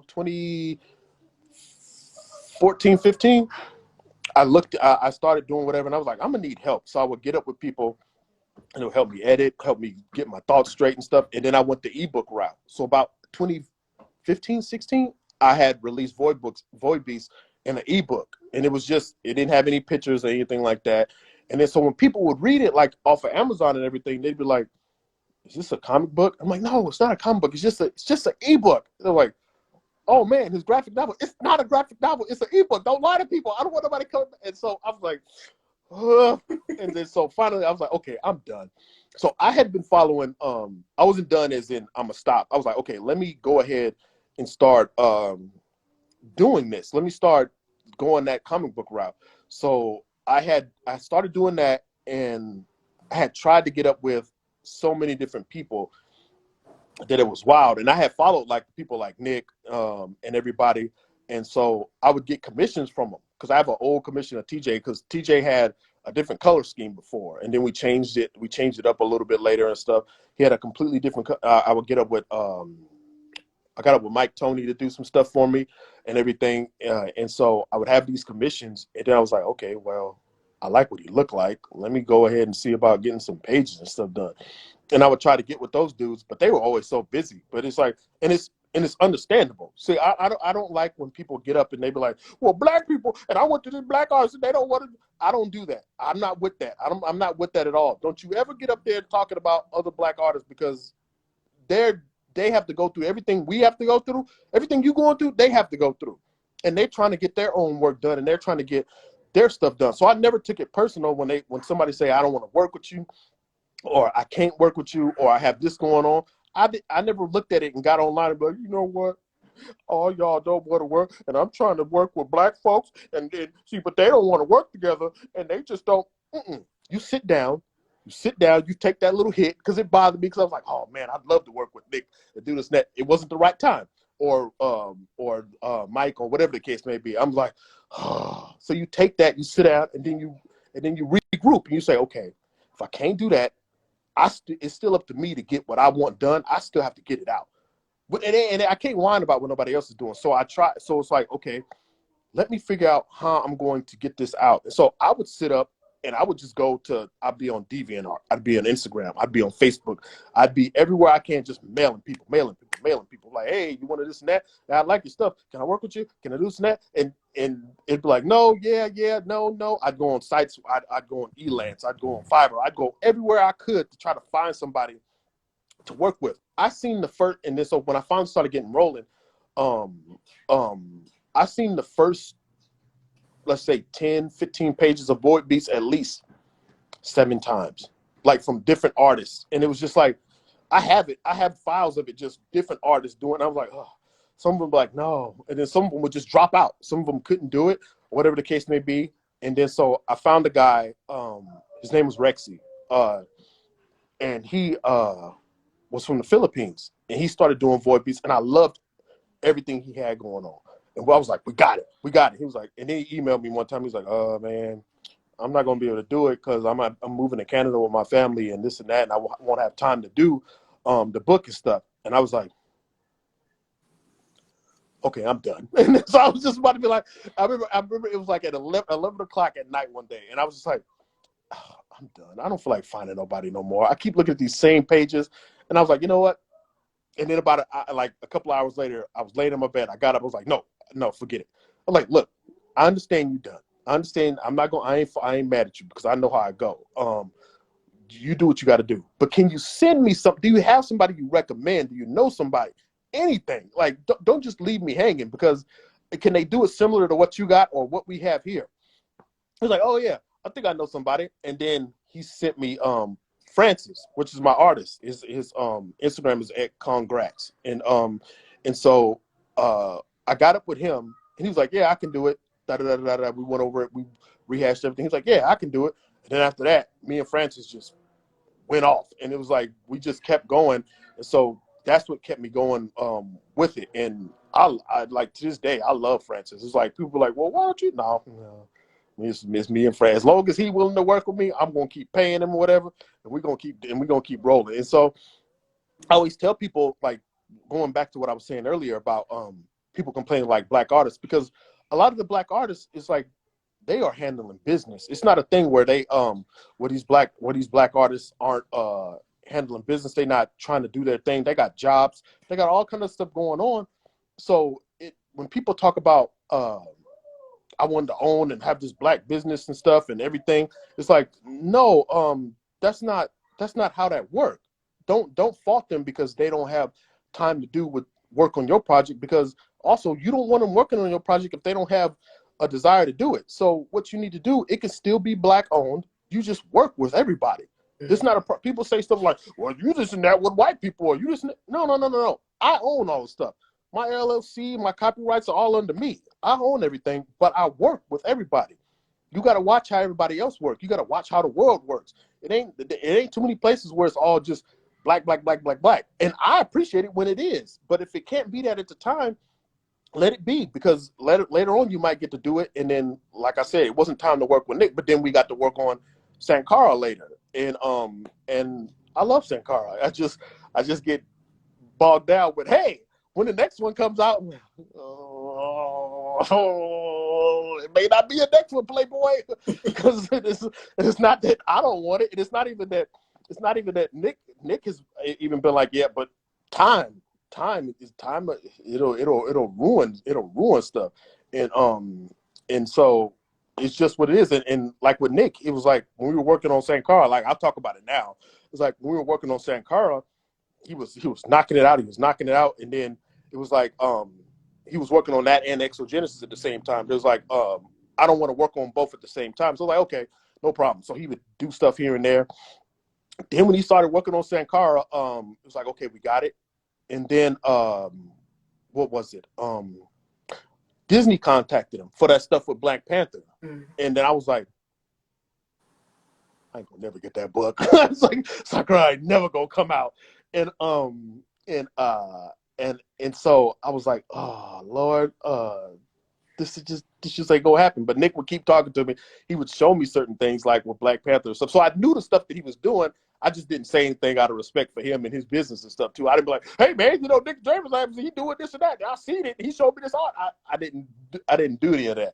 2014, 15, I started doing whatever, and I was like, I'm gonna need help. So I would get up with people, and it would help me edit, help me get my thoughts straight and stuff. And then I went the ebook route. So about 2015, 16, I had released Void Beasts in an ebook, and it didn't have any pictures or anything like that. And then so when people would read it like off of Amazon and everything, they'd be like, is this a comic book? I'm like, no, it's not a comic book. It's just an ebook. They're like, oh man, his graphic novel. It's not a graphic novel. It's an ebook. Don't lie to people. I don't want nobody coming. And so I was like, ugh. And then so finally I was like, okay, I'm done. So I had been following. I wasn't done as in I'm gonna stop. I was like, okay, let me go ahead and start doing this. Let me start going that comic book route. So I started doing that, and I had tried to get up with so many different people that it was wild. And I had followed like people like Nick and everybody. And so I would get commissions from them because I have an old commission of TJ because TJ had a different color scheme before. And then we changed it up a little bit later and stuff. He had a completely different, I would get up with, I got up with Mike Tony to do some stuff for me and everything. And so I would have these commissions. And then I was like, okay, well, I like what he looked like. Let me go ahead and see about getting some pages and stuff done. And I would try to get with those dudes, but they were always so busy. But it's like, and it's understandable. See, I don't like when people get up and they be like, well, black people, and I went to this black artist and they don't want to. I don't do that. I'm not with that. I'm not with that at all. Don't you ever get up there talking about other black artists because they have to go through everything we have to go through. Everything you going through, they have to go through. And they're trying to get their own work done and they're trying to get their stuff done. So I never took it personal when somebody say, I don't want to work with you, or I can't work with you, or I have this going on. I never looked at it and got online and be like, you know what? All y'all don't want to work, and I'm trying to work with black folks, and then see, but they don't want to work together, and they just don't. You sit down, you take that little hit because it bothered me because I was like, oh man, I'd love to work with Nick and do this and that. It wasn't the right time. Mike or whatever the case may be. I'm like, oh. So you take that, you sit down, and then you regroup and you say, okay, if I can't do that, it's still up to me to get what I want done. I still have to get it out. But and I can't whine about what nobody else is doing. So I try. So it's like, okay, let me figure out how I'm going to get this out. And so I would sit up and I would just I'd be on DeviantArt, I'd be on Instagram, I'd be on Facebook, I'd be everywhere I can, just mailing people, like, hey, you want this and that? I like your stuff. Can I work with you? Can I do this and that? And it'd be like, no, yeah, no. I'd go on sites, I'd go on Elance, I'd go on Fiverr, I'd go everywhere I could to try to find somebody to work with. I seen the first, and then so when I finally started getting rolling, I seen the first, let's say 10, 15 pages of Void Beats at least 7 times, like from different artists. And it was just like, I have files of it, just different artists doing it. I was like, oh, some of them were like, no. And then some of them would just drop out. Some of them couldn't do it, whatever the case may be. And then so I found a guy, his name was Rexy. And he was from the Philippines. And he started doing Void Beats. And I loved everything he had going on. And I was like, we got it. He was like, and then he emailed me one time. He's like, oh man, I'm not going to be able to do it because I'm moving to Canada with my family and this and that. And I won't have time to do the book and stuff. And I was like, okay, I'm done. And so I was just about to be like, I remember it was like at 11 o'clock at night one day. And I was just like, oh, I'm done. I don't feel like finding nobody no more. I keep looking at these same pages. And I was like, you know what? And then about a couple hours later, I was laying in my bed. I got up. I was like, no, forget it. I'm like, look, I understand you done. I understand. I ain't mad at you because I know how I go. You do what you got to do. But can you send me something? Do you have somebody you recommend? Do you know somebody? Anything. Like, don't just leave me hanging, because can they do it similar to what you got or what we have here? He was like, oh yeah, I think I know somebody. And then he sent me Francis, which is my artist. His Instagram is @congrats. And so I got up with him and he was like, yeah, I can do it. We went over it. We rehashed everything. He's like, yeah, I can do it. And then after that, me and Francis just went off. And it was like, we just kept going. And so that's what kept me going with it. And I like, to this day, I love Francis. It's like, people are like, well, why don't you? No. It's me and Francis. As long as he willing to work with me, I'm going to keep paying him or whatever. And we're going to keep rolling. And so I always tell people, like, going back to what I was saying earlier about people complaining like black artists, because a lot of the black artists, it's like they are handling business. It's not a thing where they where these black artists aren't handling business. They're not trying to do their thing. They got jobs. They got all kind of stuff going on. So when people talk about I wanted to own and have this black business and stuff and everything, it's like, no, that's not how that works. Don't fault them because they don't have time to do work on your project, because also you don't want them working on your project if they don't have a desire to do it. So what you need to do, it can still be black owned. You just work with everybody. It's not people say stuff like, well, you just in that with white people, or you just no. I own all the stuff. My LLC, my copyrights are all under me. I own everything, but I work with everybody. You got to watch how everybody else works. You got to watch how the world works. It ain't too many places where it's all just black. And I appreciate it when it is. But if it can't be that at the time, let it be, because later on you might get to do it. And then, like I said, it wasn't time to work with Nick, but then we got to work on Sankara later. And I love Sankara. I just get bogged down with, hey, when the next one comes out, it may not be a next one, Playboy, because it's not that I don't want it. It's not even that Nick has even been like, yeah, but time is time. It'll ruin stuff. And so it's just what it is. And like with Nick, it was like when we were working on Sankara, like I'll talk about it now. It's like when we were working on Sankara, he was knocking it out. And then it was like he was working on that and Exogenesis at the same time. It was like I don't want to work on both at the same time. So like, okay, no problem. So he would do stuff here and there. Then when he started working on Sankara, it was like, okay, we got it. And then what was it? Disney contacted him for that stuff with Black Panther. And then I was like, I ain't gonna never get that book. It's like Sakura ain't never gonna come out. And and so I was like, oh Lord, this just ain't gonna happen. But Nick would keep talking to me. He would show me certain things like with Black Panther and stuff. So I knew the stuff that he was doing. I just didn't say anything out of respect for him and his business and stuff too. I didn't be like, hey man, you know Nick Draper's like he doing this and that. I seen it. He showed me this art. I didn't do any of that.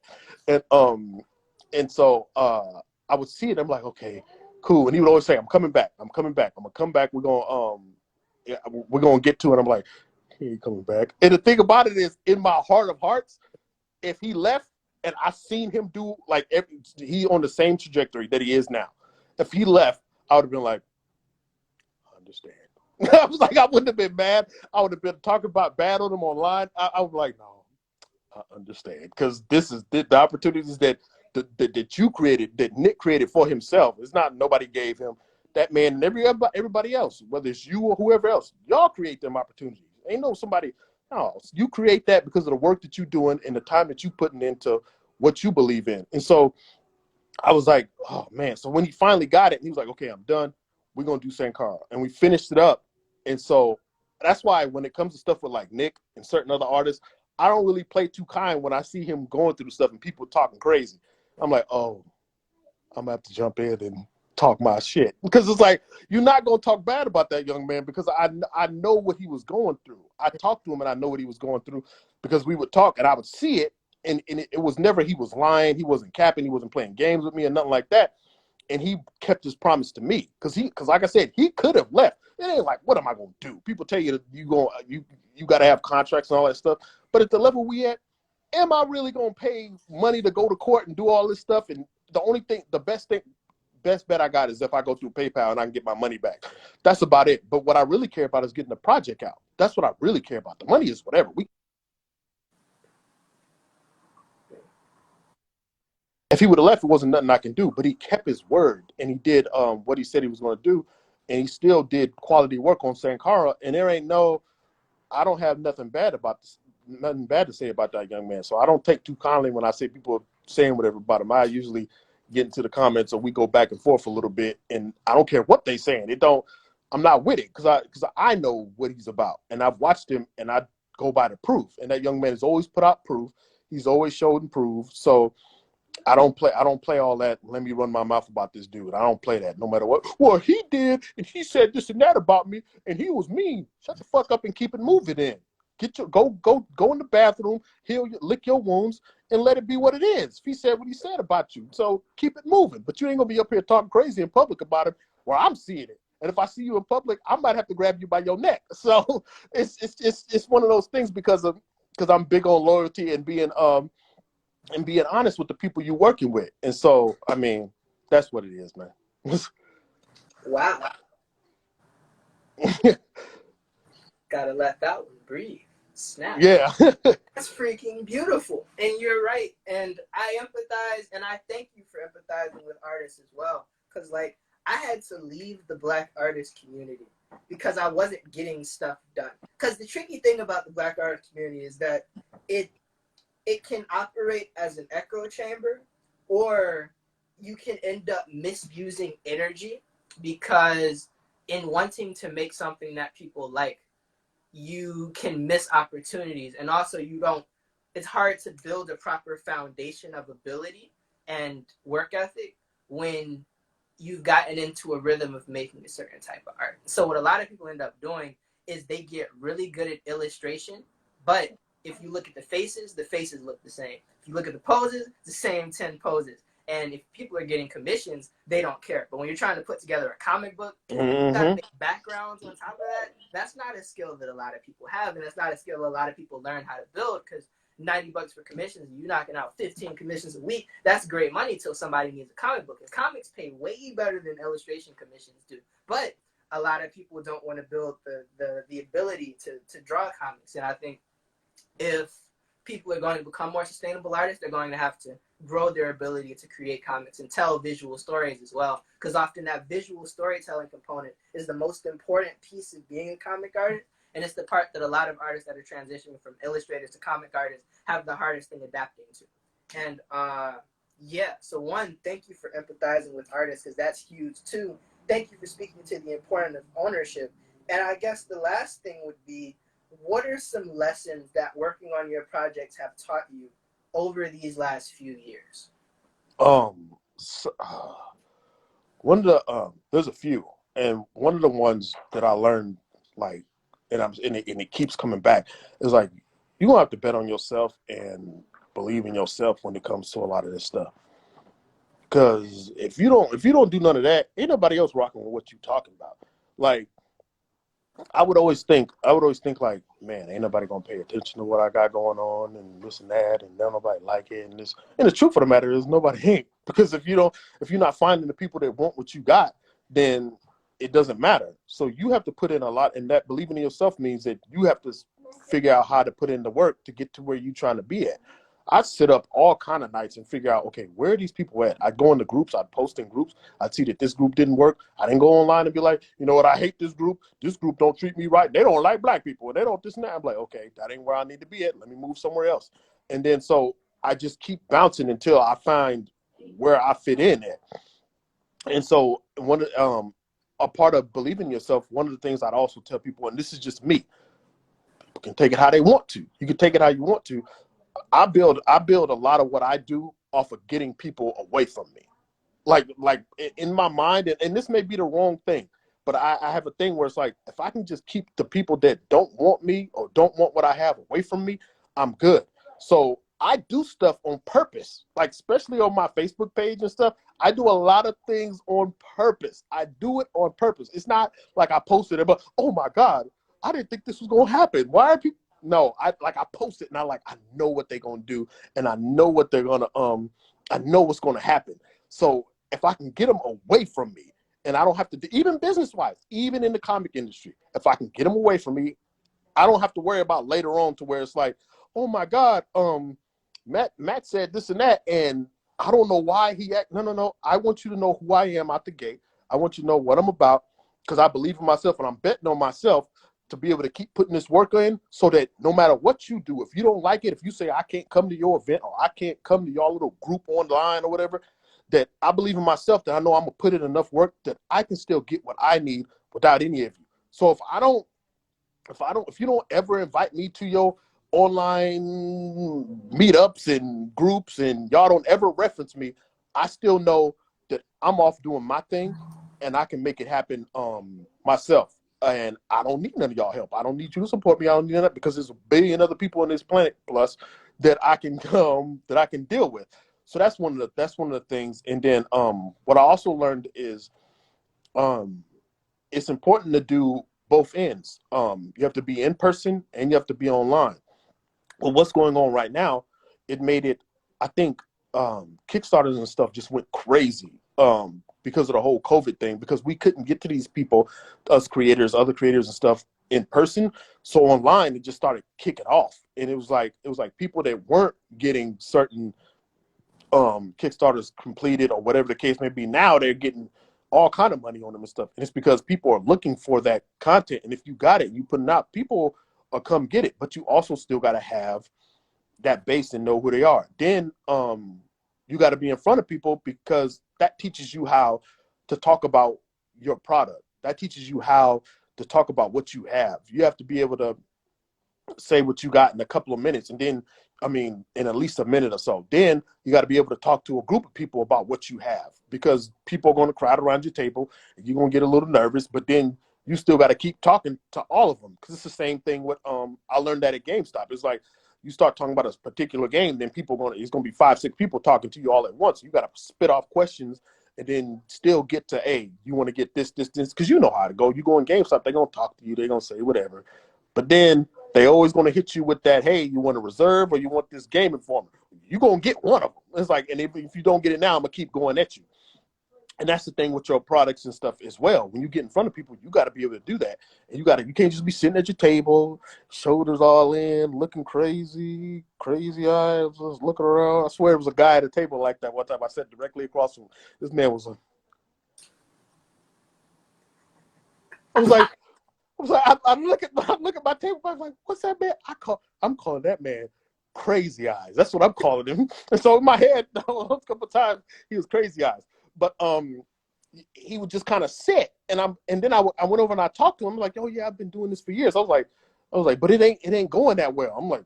And so I would see it. I'm like, okay, cool. And he would always say, I'm coming back. I'm coming back. I'm gonna come back. We're gonna get to it. I'm like, he ain't coming back. And the thing about it is, in my heart of hearts, if he left and I seen him do like he on the same trajectory that he is now, if he left, I would have been like, I understand. I was like, I wouldn't have been mad. I would have been talking about bad on him online. I was like, no, I understand, because this is the opportunities that you created, that Nick created for himself. It's not nobody gave him. That man and everybody else, whether it's you or whoever else, y'all create them opportunities. Ain't no somebody. No, you create that because of the work that you're doing and the time that you're putting into what you believe in. And so I was like, oh man. So when he finally got it, he was like, okay, I'm done. We're gonna do Sankara. And we finished it up. And so that's why when it comes to stuff with like Nick and certain other artists, I don't really play too kind when I see him going through the stuff and people talking crazy. I'm like, oh, I'm gonna have to jump in and talk my shit, because it's like, you're not gonna talk bad about that young man, because I know what he was going through. I talked to him and I know what he was going through, because we would talk and I would see it, and it was never he was lying, he wasn't capping, he wasn't playing games with me or nothing like that. And he kept his promise to me, because like I said, he could have left. It ain't like, what am I gonna do? People tell you that you got to have contracts and all that stuff, but at the level we at, am I really gonna pay money to go to court and do all this stuff? And the best bet I got is if I go through PayPal and I can get my money back. That's about it. But what I really care about is getting the project out. That's what I really care about. The money is whatever. If he would have left, it wasn't nothing I can do. But he kept his word, and he did what he said he was going to do, and he still did quality work on Sankara. And I don't have nothing bad to say about that young man. So I don't take too kindly when I say people saying whatever about him. I usually get into the comments, or we go back and forth a little bit, and I don't care what they saying. I'm not with it, because I know what he's about, and I've watched him, and I go by the proof. And that young man has always put out proof. He's always showed and proved. So I don't play all that. Let me run my mouth about this dude. I don't play that, no matter what. Well, he did, and he said this and that about me, and he was mean. Shut the fuck up and keep it moving. In go in the bathroom, lick your wounds, and let it be what it is. If he said what he said about you, so keep it moving. But you ain't gonna be up here talking crazy in public about him, where I'm seeing it. And if I see you in public, I might have to grab you by your neck. So it's one of those things, because I'm big on loyalty and being honest with the people you're working with. And so, I mean, that's what it is, man. Wow. Gotta let that one breathe. Snap. Yeah. That's freaking beautiful. And you're right. And I empathize, and I thank you for empathizing with artists as well. Because, like, I had to leave the Black artist community because I wasn't getting stuff done. Because the tricky thing about the Black artist community is that it can operate as an echo chamber, or you can end up misusing energy, because in wanting to make something that people like, you can miss opportunities. And also it's hard to build a proper foundation of ability and work ethic when you've gotten into a rhythm of making a certain type of art. So what a lot of people end up doing is they get really good at illustration, but if you look at the faces look the same. If you look at the poses, the same 10 poses. And if people are getting commissions, they don't care. But when you're trying to put together a comic book, you gotta make backgrounds on top of that. That's not a skill that a lot of people have, and that's not a skill a lot of people learn how to build, because $90 for commissions, you're knocking out 15 commissions a week. That's great money till somebody needs a comic book. And comics pay way better than illustration commissions do. But a lot of people don't want to build the ability to draw comics. And I think if people are going to become more sustainable artists, they're going to have to grow their ability to create comics and tell visual stories as well. Because often that visual storytelling component is the most important piece of being a comic artist. And it's the part that a lot of artists that are transitioning from illustrators to comic artists have the hardest thing adapting to. And so one, thank you for empathizing with artists, because that's huge. Two, thank you for speaking to the importance of ownership. And I guess the last thing would be, what are some lessons that working on your projects have taught you over these last few years? So, one of the there's a few, and one of the ones that I learned, like, and it keeps coming back, is like you gonna have to bet on yourself and believe in yourself when it comes to a lot of this stuff. Because if you don't do none of that, ain't nobody else rocking with what you talking about. Like, I would always think like, man, ain't nobody gonna pay attention to what I got going on and this and that, and don't nobody like it. And this, and the truth of the matter is, nobody ain't. Because if you're not finding the people that want what you got, then it doesn't matter. So you have to put in a lot, and that believing in yourself means that you have to figure out how to put in the work to get to where you're trying to be at. I sit up all kind of nights and figure out, okay, where are these people at? I go into groups, I post in groups, I see that this group didn't work. I didn't go online and be like, you know what, I hate this group. This group don't treat me right. They don't like black people. They don't this and that. I'm like, okay, that ain't where I need to be at. Let me move somewhere else. And then so I just keep bouncing until I find where I fit in at. And so a part of believing in yourself, one of the things I'd also tell people, and this is just me, people can take it how they want to. You can take it how you want to. I build a lot of what I do off of getting people away from me. Like in my mind, and this may be the wrong thing, but I have a thing where it's like, if I can just keep the people that don't want me or don't want what I have away from me, I'm good. So I do stuff on purpose, like especially on my Facebook page and stuff. I do a lot of things on purpose. I do it on purpose. It's not like I posted it, but oh my God, I didn't think this was gonna happen. Why are people? No, I post it and I know what they're gonna do, and I know what they're gonna I know what's gonna happen. So if I can get them away from me, and I don't have to do, even business wise, even in the comic industry, if I can get them away from me, I don't have to worry about later on to where it's like, oh my God, Matt said this and that, and I don't know why he act. No. I want you to know who I am out the gate. I want you to know what I'm about, because I believe in myself and I'm betting on myself to be able to keep putting this work in, so that no matter what you do, if you don't like it, if you say I can't come to your event or I can't come to your little group online or whatever, that I believe in myself, that I know I'm gonna put in enough work that I can still get what I need without any of you. So if you don't ever invite me to your online meetups and groups, and y'all don't ever reference me, I still know that I'm off doing my thing and I can make it happen myself. And I don't need none of y'all help. I don't need you to support me. I don't need that, because there's a billion other people on this planet plus that I can deal with. So that's one of the things. And then what I also learned is it's important to do both ends. You have to be in person and you have to be online. Well, what's going on right now, it made it, I think, Kickstarters and stuff just went crazy because of the whole COVID thing, because we couldn't get to these people, us creators, other creators and stuff, in person. So online, it just started kicking off. And it was like people that weren't getting certain Kickstarters completed or whatever the case may be, now they're getting all kind of money on them and stuff. And it's because people are looking for that content. And if you got it, you put it out, people will come get it. But you also still got to have that base and know who they are. Then you got to be in front of people, because that teaches you how to talk about your product. That teaches you how to talk about what you have. You have to be able to say what you got in a couple of minutes, and then in at least a minute or so. Then you got to be able to talk to a group of people about what you have, because people are going to crowd around your table and you're going to get a little nervous, but then you still got to keep talking to all of them, because it's the same thing with I learned that at GameStop. It's like you start talking about a particular game, then it's going to be 5-6 people talking to you all at once. You got to spit off questions and then still get to, hey, you want to get this, because you know how to go. You go in GameStop, they're going to talk to you, they're going to say whatever. But then they always going to hit you with that, hey, you want to reserve or you want this Game Informer? You're going to get one of them. It's like, and if you don't get it now, I'm going to keep going at you. And that's the thing with your products and stuff as well. When you get in front of people, you got to be able to do that. And you can't just be sitting at your table, shoulders all in, looking crazy eyes, just looking around. I swear it was a guy at a table like that one time. I sat directly across from him. This man was I look at my table. I was like, "What's that man?" I'm calling that man Crazy Eyes. That's what I'm calling him. And so in my head, a couple of times he was Crazy Eyes, but he would just kind of sit. And then I went over and I talked to him. I'm like, "Oh yeah, I've been doing this for years." I was like, I was like, but it ain't going that well. I'm like,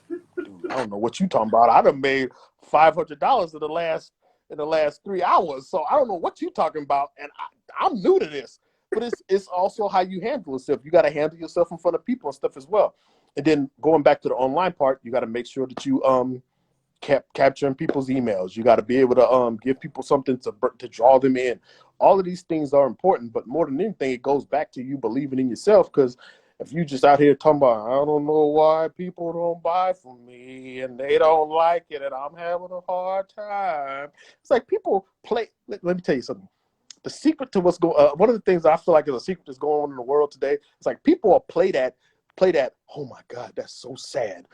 dude, I don't know what you talking about. I done made $500 in the last 3 hours. So I don't know what you talking about. And I'm new to this. But it's also how you handle yourself. You got to handle yourself in front of people and stuff as well. And then going back to the online part, you got to make sure that you capturing people's emails. You got to be able to give people something to draw them in. All of these things are important, but more than anything, it goes back to you believing in yourself. Because if you just out here talking about, I don't know why people don't buy from me and they don't like it and I'm having a hard time. It's like people play. Let me tell you something. The secret to what's going, one of the things I feel like is a secret that's going on in the world today. It's like people play that. Oh my God, that's so sad.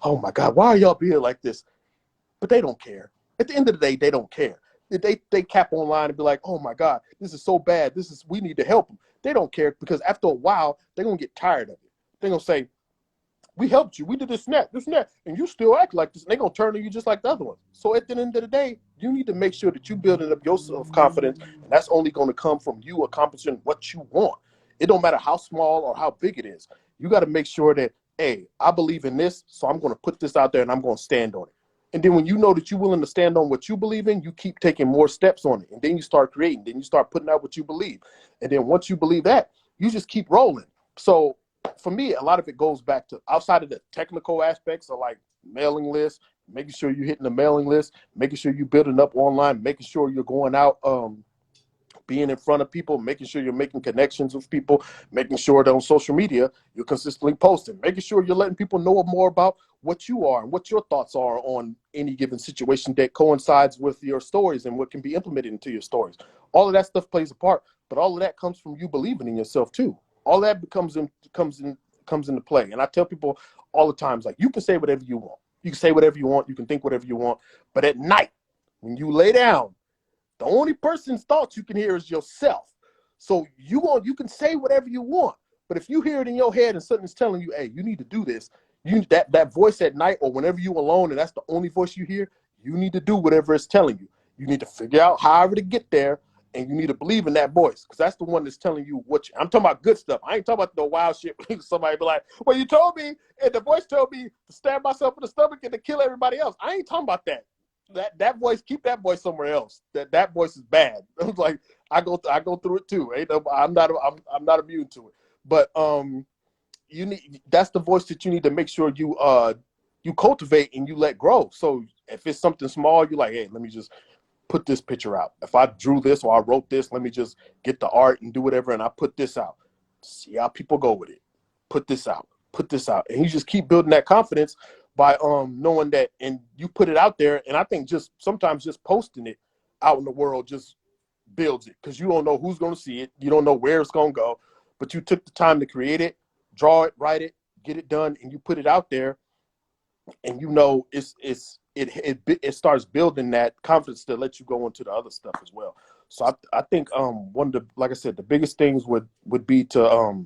Oh my God, why are y'all being like this? But they don't care. At the end of the day, they don't care. They cap online and be like, oh my God, this is so bad. We need to help them. They don't care because after a while, they're going to get tired of it. They're going to say, we helped you. We did this and that, and you still act like this. And they're going to turn to you just like the other ones. So at the end of the day, you need to make sure that you're building up your self-confidence, and that's only going to come from you accomplishing what you want. It don't matter how small or how big it is. You got to make sure that, hey, I believe in this, so I'm going to put this out there and I'm going to stand on it. And then when you know that you're willing to stand on what you believe in, you keep taking more steps on it. And then you start creating. Then you start putting out what you believe. And then once you believe that, you just keep rolling. So for me, a lot of it goes back to outside of the technical aspects of like mailing lists, making sure you're hitting the mailing list, making sure you're building up online, making sure you're going out, being in front of people, making sure you're making connections with people, making sure that on social media you're consistently posting, making sure you're letting people know more about what you are and what your thoughts are on any given situation that coincides with your stories and what can be implemented into your stories. All of that stuff plays a part, but all of that comes from you believing in yourself too. All that comes into play. And I tell people all the times, like, you can say whatever you want. You can say whatever you want. You can think whatever you want. But at night, when you lay down, the only person's thoughts you can hear is yourself. So you can say whatever you want, but if you hear it in your head and something's telling you, hey, you need to do this, that voice at night or whenever you're alone and that's the only voice you hear, you need to do whatever it's telling you. You need to figure out however to get there, and you need to believe in that voice because that's the one that's telling you I'm talking about good stuff. I ain't talking about the wild shit. Somebody be like, well, you told me, and the voice told me to stab myself in the stomach and to kill everybody else. I ain't talking about that. That voice, keep that voice somewhere else. That voice is bad. I was like, I go through it too. I'm not immune to it. But that's the voice that you need to make sure you cultivate and you let grow. So if it's something small, you're like, hey, let me just put this picture out. If I drew this or I wrote this, let me just get the art and do whatever, and I put this out. See how people go with it. Put this out, and you just keep building that confidence by knowing that, and you put it out there. And I think sometimes just posting it out in the world just builds it because you don't know who's going to see it. You don't know where it's going to go, but you took the time to create it, draw it, write it, get it done, and you put it out there. And you know it starts building that confidence to let you go into the other stuff as well. So I think one of the, like I said, the biggest things would be to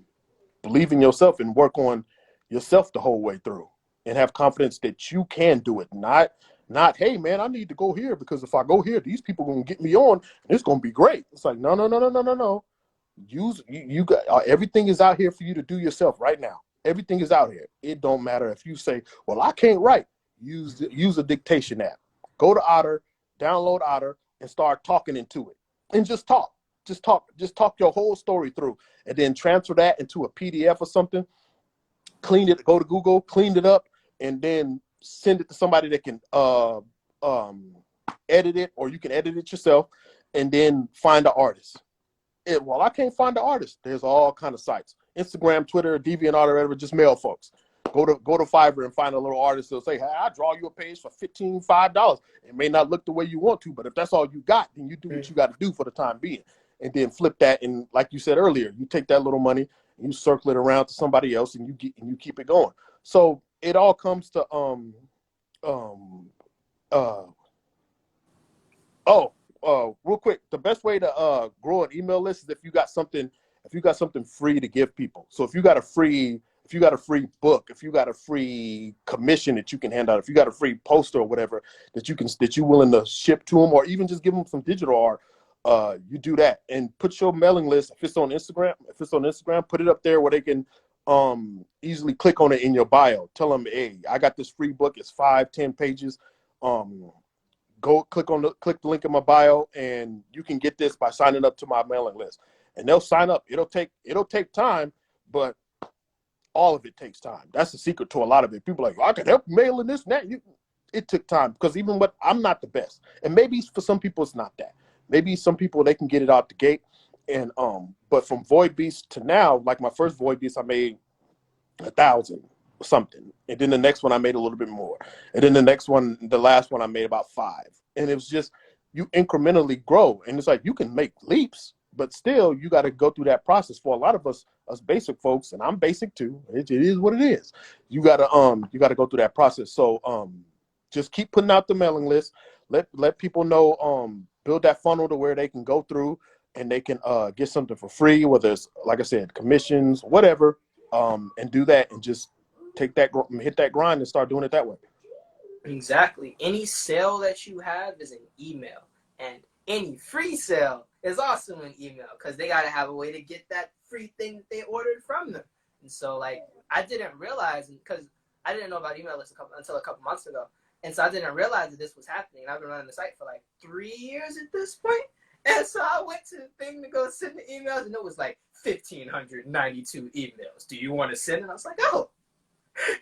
believe in yourself and work on yourself the whole way through. And have confidence that you can do it. Not, hey man, I need to go here because if I go here, these people are gonna get me on, and it's gonna be great. It's like no. You got everything is out here for you to do yourself right now. Everything is out here. It don't matter if you say, well, I can't write. Use a dictation app. Go to Otter, download Otter, and start talking into it. And just talk. Just talk your whole story through, and then transfer that into a PDF or something. Clean it. Go to Google, clean it up, and then send it to somebody that can edit it, or you can edit it yourself, and then find the artist. Well, I can't find the artist. There's all kind of sites: Instagram, Twitter, DeviantArt, or whatever. Just mail folks. Go to Fiverr and find a little artist that'll say, "Hey, I'll draw you a page for $5. It may not look the way you want to, but if that's all you got, then you do what you got to do for the time being, and then flip that. And like you said earlier, you take that little money, and you circle it around to somebody else, and you keep it going. So it all comes to real quick, the best way to grow an email list is if you got something free to give people. So if you got a free book, if you got a free commission that you can hand out, if you got a free poster or whatever that you're willing to ship to them, or even just give them some digital art, you do that and put your mailing list. If it's on Instagram, put it up there where they can easily click on it in your bio. Tell them, hey, I got this free book. It's 5-10 pages. Go click the link in my bio, and you can get this by signing up to my mailing list. And they'll sign up. It'll take time, but all of it takes time. That's the secret to a lot of it. People are like, I can help mailing this and that. It took time, because I'm not the best. And maybe for some people it's not that. Maybe some people, they can get it out the gate. And but from Void Beast to now, like my first Void Beast, I made 1,000 or something. And then the next one I made a little bit more. And then the last one I made about 5. And it was just, you incrementally grow. And it's like, you can make leaps, but still you got to go through that process. For a lot of us basic folks, and I'm basic too, it is what it is. You gotta go through that process. So just keep putting out the mailing list. Let people know, build that funnel to where they can go through and they can get something for free, whether it's, like I said, commissions, whatever, and do that, and just hit that grind and start doing it that way. Exactly. Any sale that you have is an email, and any free sale is also an email, because they got to have a way to get that free thing that they ordered from them. And so, like, I didn't realize, because I didn't know about email lists until a couple months ago. And so I didn't realize that this was happening. I've been running the site for like 3 years at this point. And so I went to the thing to go send the emails, and it was like 1,592 emails. Do you want to send? And I was like, oh,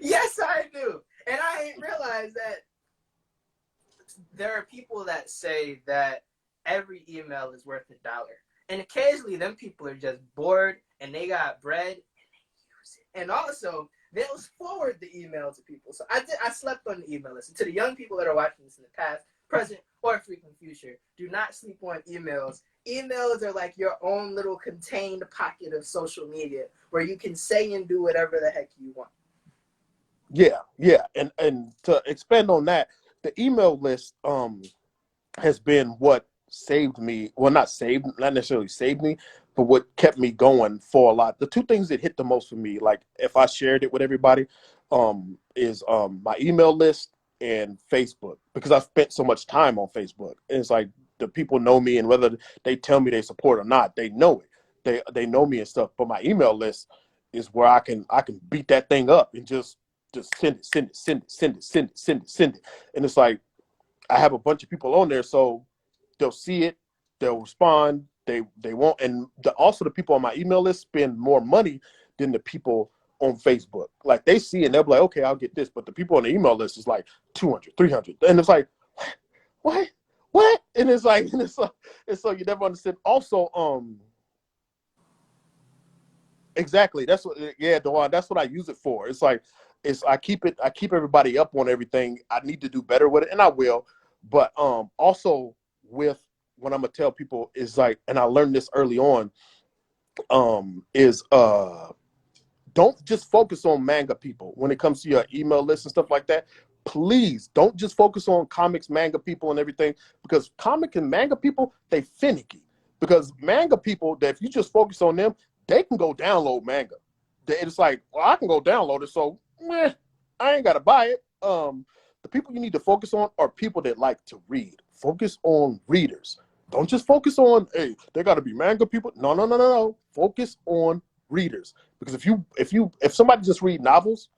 yes, I do. And I didn't realize that there are people that say that every email is worth $1. And occasionally them people are just bored and they got bread and they use it. And also, they'll forward the email to people. So I slept on the email list. And to the young people that are watching this in the past, present, or freaking future, do not sleep on emails. Emails are like your own little contained pocket of social media where you can say and do whatever the heck you want. Yeah. And to expand on that, the email list has been what saved me. Well, not necessarily saved me, but what kept me going for a lot. The two things that hit the most for me, like if I shared it with everybody, is my email list and Facebook, because I spent so much time on Facebook. And it's like, the people know me, and whether they tell me they support or not, they know it. They know me and stuff. But my email list is where I can beat that thing up and just send it. And it's like, I have a bunch of people on there, so they'll see it, they'll respond, they won't. And also the people on my email list spend more money than the people on Facebook. Like, they see it and they'll be like, okay, I'll get this. But the people on the email list is like 200, 300. And it's like, what? And it's like, and so you never understand. Also, exactly. That's what, yeah, Dewan, that's what I use it for. It's like, I keep everybody up on everything. I need to do better with it, and I will. But also with what I'm gonna tell people is like, and I learned this early on, is don't just focus on manga people when it comes to your email list and stuff like that. Please don't just focus on comics, manga people, and everything, because comic and manga people, they finicky. Because manga people, that if you just focus on them, they can go download manga. It's like, well, I can go download it, so I ain't gotta buy it. The people you need to focus on are people that like to read. Focus on readers. Don't just focus on, hey, they gotta be manga people. No. Focus on readers. Because if somebody just read novels,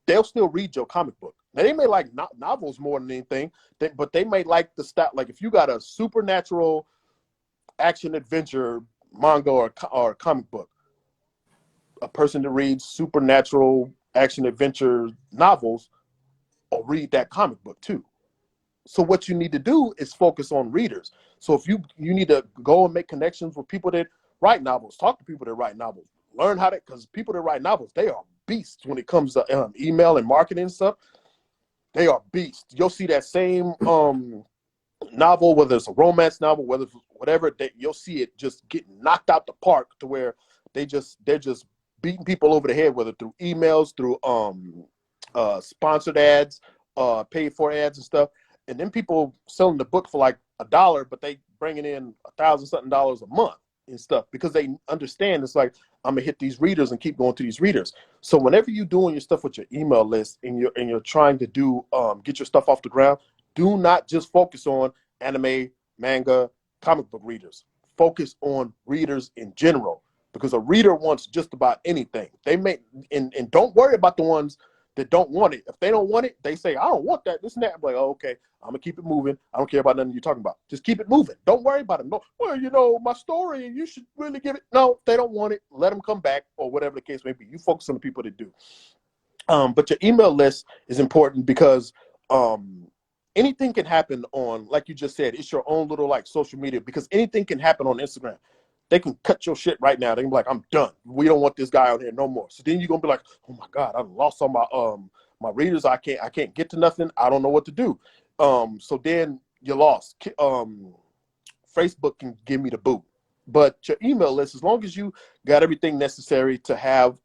they'll still read your comic book. Now, they may like novels more than anything, but they may like the style. Like, if you got a supernatural action adventure manga or comic book, a person that reads supernatural action adventure novels will read that comic book too. So what you need to do is focus on readers. So if you need to go and make connections with people that write novels, talk to people that write novels, learn how to, because people that write novels, they are beasts when it comes to email and marketing and stuff. They are beasts. You'll see that same novel, whether it's a romance novel, whether it's whatever, you'll see it just getting knocked out the park to where they're just beating people over the head, whether through emails, through sponsored ads, paid for ads and stuff. And then people selling the book for like $1, but they bringing in $1,000-something a month and stuff, because they understand it's like, I'm gonna hit these readers and keep going to these readers. So whenever you're doing your stuff with your email list and you're trying to do get your stuff off the ground, do not just focus on anime, manga, comic book readers. Focus on readers in general, because a reader wants just about anything. They may, and don't worry about the ones that don't want it. If they don't want it, they say, I don't want that, this and that. I'm like, oh, okay, I'm gonna keep it moving. I don't care about nothing you're talking about. Just keep it moving. Don't worry about it. No, well, you know, my story, and you should really give it. No, if they don't want it, let them come back, or whatever the case may be. You focus on the people that do. But your email list is important because anything can happen on, like you just said, it's your own little like social media, because anything can happen on Instagram. They can cut your shit right now. They can be like, I'm done. We don't want this guy out here no more. So then you're gonna be like, oh my God, I lost all my readers. I can't get to nothing. I don't know what to do. So then you're lost. Facebook can give me the boot. But your email list, as long as you got everything necessary to have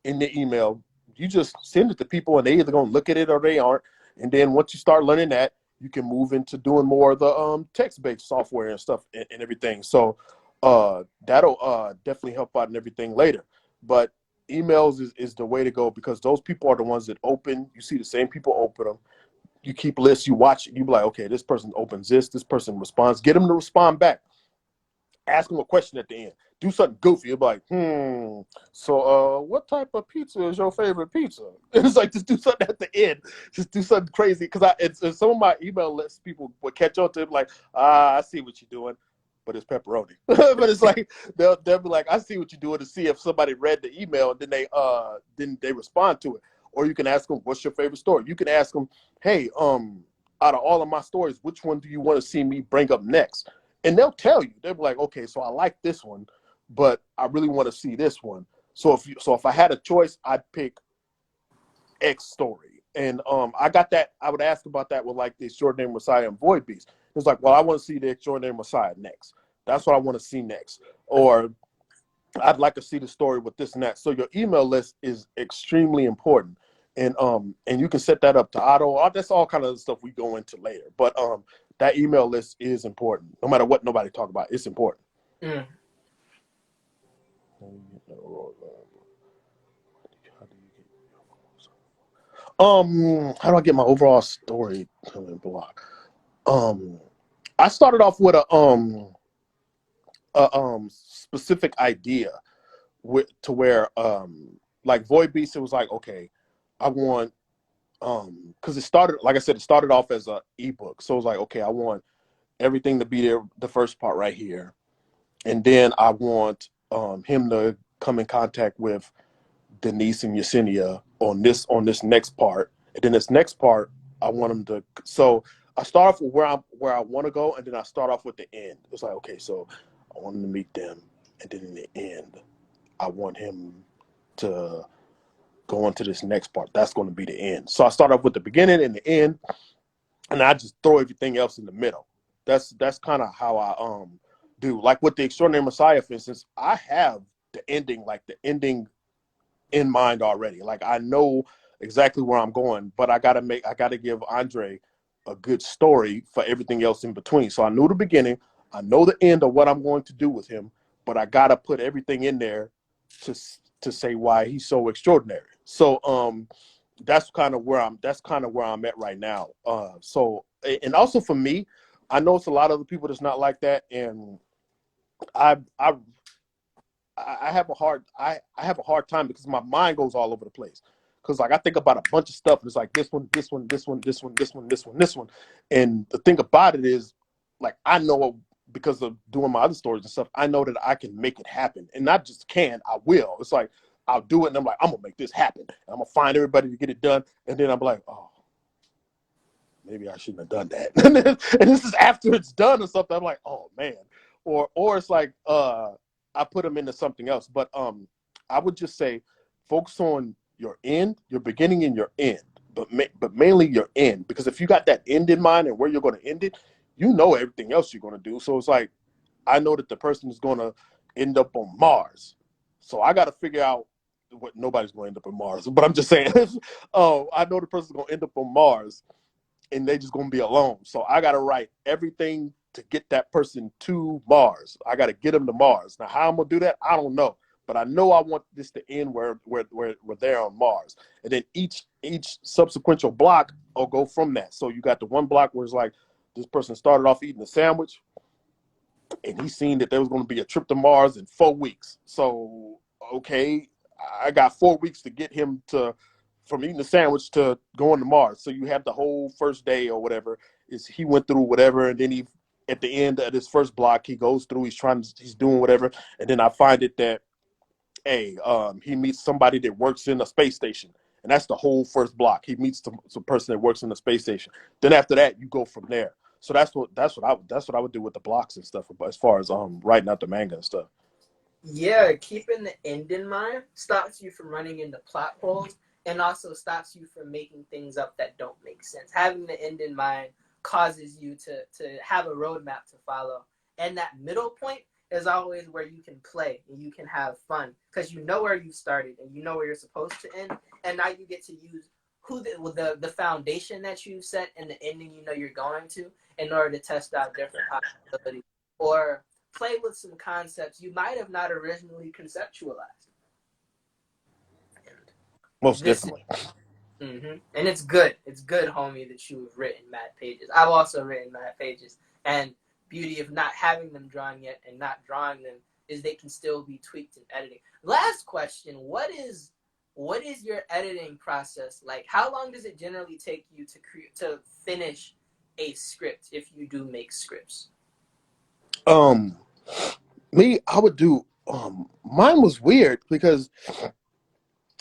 in the email, you just send it to people and they either gonna look at it or they aren't. And then once you start learning that, you can move into doing more of the text-based software and stuff and everything. So that'll definitely help out and everything later. But emails is the way to go, because those people are the ones that open. You see the same people open them. You keep lists, you watch, you be like, okay, this person opens this person responds. Get them to respond back. Ask them a question at the end. Do something goofy. You'll be like, so what type of pizza is your favorite pizza? And it's like, just do something at the end. Just do something crazy. Because it's some of my email lists, people would catch on to it, like, I see what you're doing, but it's pepperoni. But it's like, they'll be like, I see what you're doing, to see if somebody read the email, and then they respond to it. Or you can ask them, what's your favorite story? You can ask them, hey, out of all of my stories, which one do you want to see me bring up next? And they'll tell you. They'll be like, okay, so I like this one, but I really want to see this one. So if I had a choice, I'd pick X story. And I got that. I would ask about that with like the Extraordinary Messiah and Void Beast. It's like, well, I want to see the Extraordinary Messiah next. That's what I want to see next. Or I'd like to see the story with this and that. So your email list is extremely important. And you can set that up to auto. That's all kind of stuff we go into later. But that email list is important. No matter what nobody talk about, it's important. Mm. How do I get my overall storytelling block? I started off with a specific idea to where like Void Beast, it was like, okay, I want because it started, like I said, it started off as a ebook. So it was like, okay, I want everything to be there, the first part right here. And then I want him to come in contact with Denise and Yesenia on this next part. And then this next part, I want him to, so I start off with where I want to go, and then I start off with the end. It's like, okay, so I want him to meet them, and then in the end, I want him to go into this next part. That's going to be the end. So I start off with the beginning and the end, and I just throw everything else in the middle. That's kind of how I do. Like with the Extraordinary Messiah, for instance, I have the ending in mind already. Like I know exactly where I'm going, but I gotta give Andre a good story for everything else in between. So I know the beginning, I know the end of what I'm going to do with him, but I gotta put everything in there to say why he's so extraordinary. So that's kind of where I'm at right now. So, and also for me, I know it's a lot of other people that's not like that, and I have a hard time because my mind goes all over the place. Because like I think about a bunch of stuff, and it's like this one, and the thing about it is, like I know, because of doing my other stories and stuff, I know that I can make it happen, and not just can, I will. It's like I'll do it, and I'm like, I'm gonna make this happen. And I'm gonna find everybody to get it done, and then I'm like, oh, maybe I shouldn't have done that. And this is after it's done or something. I'm like, oh man, or it's like I put them into something else. But I would just say focus on your end, your beginning, and your end, but mainly your end, because if you got that end in mind and where you're going to end it, you know everything else you're going to do. So it's like I know that the person is going to end up on Mars, so I got to figure out what nobody's going to end up on Mars. But I'm just saying, oh, I know the person's going to end up on Mars, and they just going to be alone. So I got to write everything to get that person to Mars. I got to get them to Mars. Now, how I'm going to do that, I don't know. But I know I want this to end where they're on Mars. And then each subsequent block will go from that. So you got the one block where it's like this person started off eating a sandwich. and he seen that there was going to be a trip to Mars in 4 weeks. So, okay, I got 4 weeks to get him to from eating a sandwich to going to Mars. So you have the whole first day or whatever is he went through whatever, and then he at the end of this first block he goes through. He's doing whatever, and then I find it that he meets somebody that works in a space station. And that's the whole first block. He meets some person that works in the space station. Then after that, you go from there. So that's what I would do with the blocks and stuff as far as writing out the manga and stuff. Yeah, keeping the end in mind stops you from running into plot holes and also stops you from making things up that don't make sense. Having the end in mind causes you to have a roadmap to follow. And that middle point is always where you can play and you can have fun because you know where you started and you know where you're supposed to end. And now you get to use the foundation that you set and the ending you know you're going to in order to test out different possibilities or play with some concepts you might have not originally conceptualized. Most definitely. And it's good. It's good, homie, that you have written mad pages. I've also written mad pages. And beauty of not having them drawn yet and not drawing them is they can still be tweaked in editing. Last question, what is your editing process like? How long does it generally take you to finish a script if you do make scripts? Me, I would do mine was weird because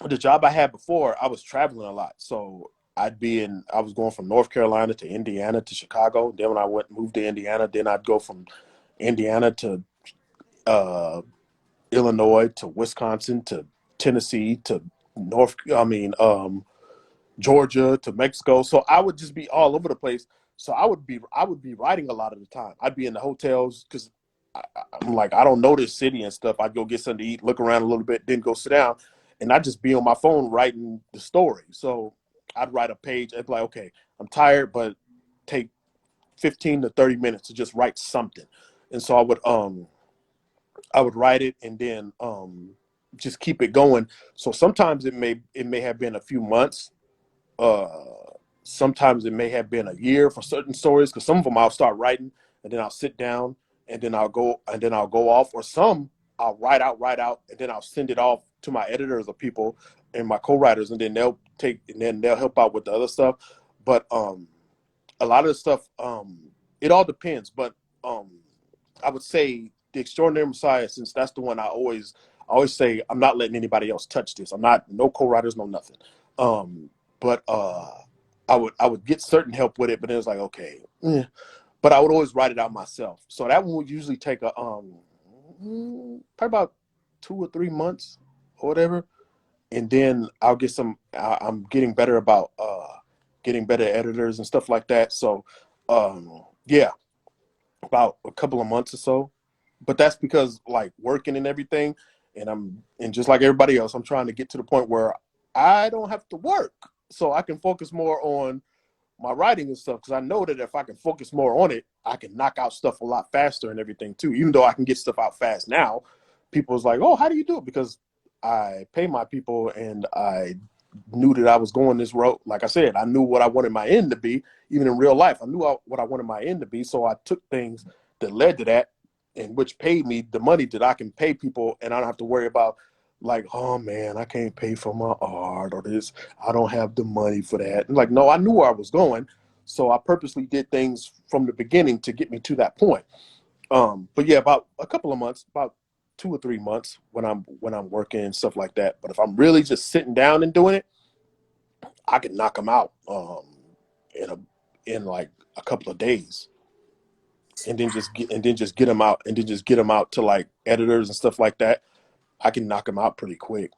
the job I had before, I was traveling a lot. So I was going from North Carolina to Indiana to Chicago. Then when I moved to Indiana, then I'd go from Indiana to uh, Illinois to Wisconsin to Tennessee to Georgia to Mexico. So I would just be all over the place. So I would be writing a lot of the time. I'd be in the hotels because I'm like, I don't know this city and stuff. I'd go get something to eat, look around a little bit, then go sit down, and I'd just be on my phone writing the story. So I'd write a page. I'd be like, okay, I'm tired, but take 15 to 30 minutes to just write something. And so I would write it and then just keep it going. So sometimes it may have been a few months. Uh, Sometimes it may have been a year for certain stories because some of them I'll start writing and then I'll sit down and then I'll go off, or some I'll write out, and then I'll send it off to my editors or people and my co-writers, and then they'll help out with the other stuff. But a lot of the stuff, it all depends. But I would say the Extraordinary Messiah, since that's the one I always say I'm not letting anybody else touch this. I'm not, no co-writers, no nothing. But I would get certain help with it, but it was like, okay, but I would always write it out myself. So that one would usually take probably about 2 or 3 months or whatever, and then I'll get I'm getting better about getting better editors and stuff like that. So yeah, about a couple of months or so. But that's because like working and everything, and just like everybody else, I'm trying to get to the point where I don't have to work, so I can focus more on my writing and stuff, because I know that if I can focus more on it, I can knock out stuff a lot faster and everything too. Even though I can get stuff out fast now, people's like, "Oh, how do you do it?" Because I pay my people, and I knew that I was going this road. Like I said, I knew what I wanted my end to be. Even in real life, I knew what I wanted my end to be. So I took things that led to that, and which paid me the money that I can pay people, and I don't have to worry about like, oh man, I can't pay for my art or this. I don't have the money for that. And like, no, I knew where I was going. So I purposely did things from the beginning to get me to that point. But yeah, about a couple of months, about 2 or 3 months when I'm working and stuff like that. But if I'm really just sitting down and doing it, I can knock them out in like a couple of days, and then just get them out, and then just get them out to like editors and stuff like that. I can knock them out pretty quick.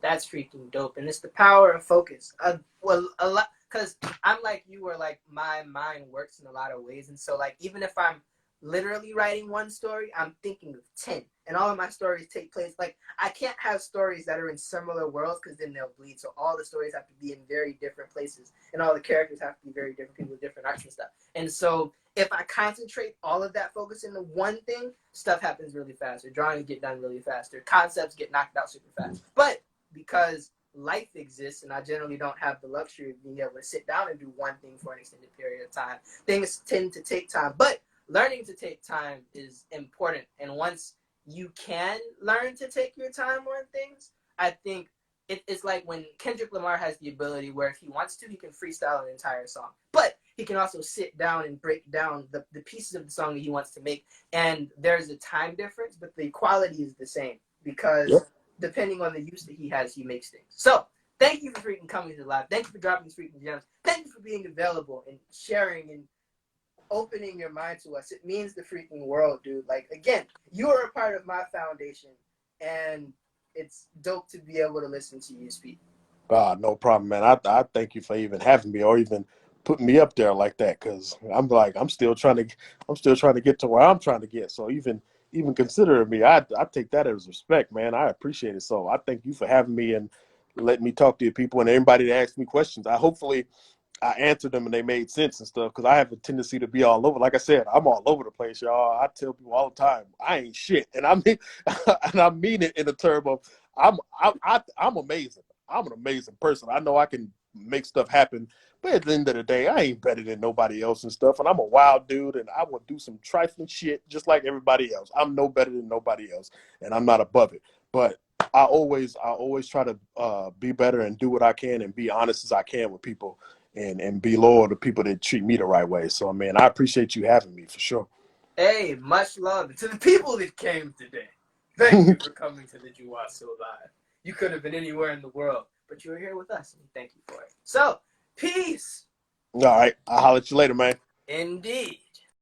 That's freaking dope, and it's the power of focus. Well, a lot, because I'm like you, where like my mind works in a lot of ways, and so like even if I'm literally writing one story, I'm thinking of 10, and all of my stories take place. Like I can't have stories that are in similar worlds because then they'll bleed. So all the stories have to be in very different places, and all the characters have to be very different people with different arcs and stuff. And so if I concentrate all of that focus into one thing, stuff happens really fast. Or drawings get done really fast. Or concepts get knocked out super fast. But because life exists and I generally don't have the luxury of being able to sit down and do one thing for an extended period of time, things tend to take time. But learning to take time is important. And once you can learn to take your time on things, I think it's like when Kendrick Lamar has the ability where if he wants to, he can freestyle an entire song. But he can also sit down and break down the pieces of the song that he wants to make. And there's a time difference, but the quality is the same because depending on the use that he has, he makes things. So thank you for freaking coming to the live. Thank you for dropping these freaking gems. Thank you for being available and sharing and opening your mind to us. It means the freaking world, dude. Like, again, you are a part of my foundation, and it's dope to be able to listen to you speak. No problem, man. I thank you for even having me or even putting me up there like that, because I'm still trying to get to where I'm trying to get. So even considering me, I take that as respect, man. I appreciate it. So I thank you for having me and letting me talk to your people and everybody that asked me questions. Hopefully I answered them and they made sense and stuff, because I have a tendency to be all over. Like I said, I'm all over the place, y'all. I tell people all the time, I ain't shit, and I mean, and I mean it in the term of I'm amazing. I'm an amazing person. I know I can make stuff happen, but at the end of the day, I ain't better than nobody else and stuff. And I'm a wild dude, and I will do some trifling shit just like everybody else. I'm no better than nobody else, and I'm not above it. But I always try to be better and do what I can and be honest as I can with people and be loyal to people that treat me the right way. So, man, I appreciate you having me for sure. Hey, much love to the people that came today. Thank you for coming to the Juaso Live. You could have been anywhere in the world, but you were here with us, and we thank you for it. So, peace. All right. I'll holler at you later, man. Indeed.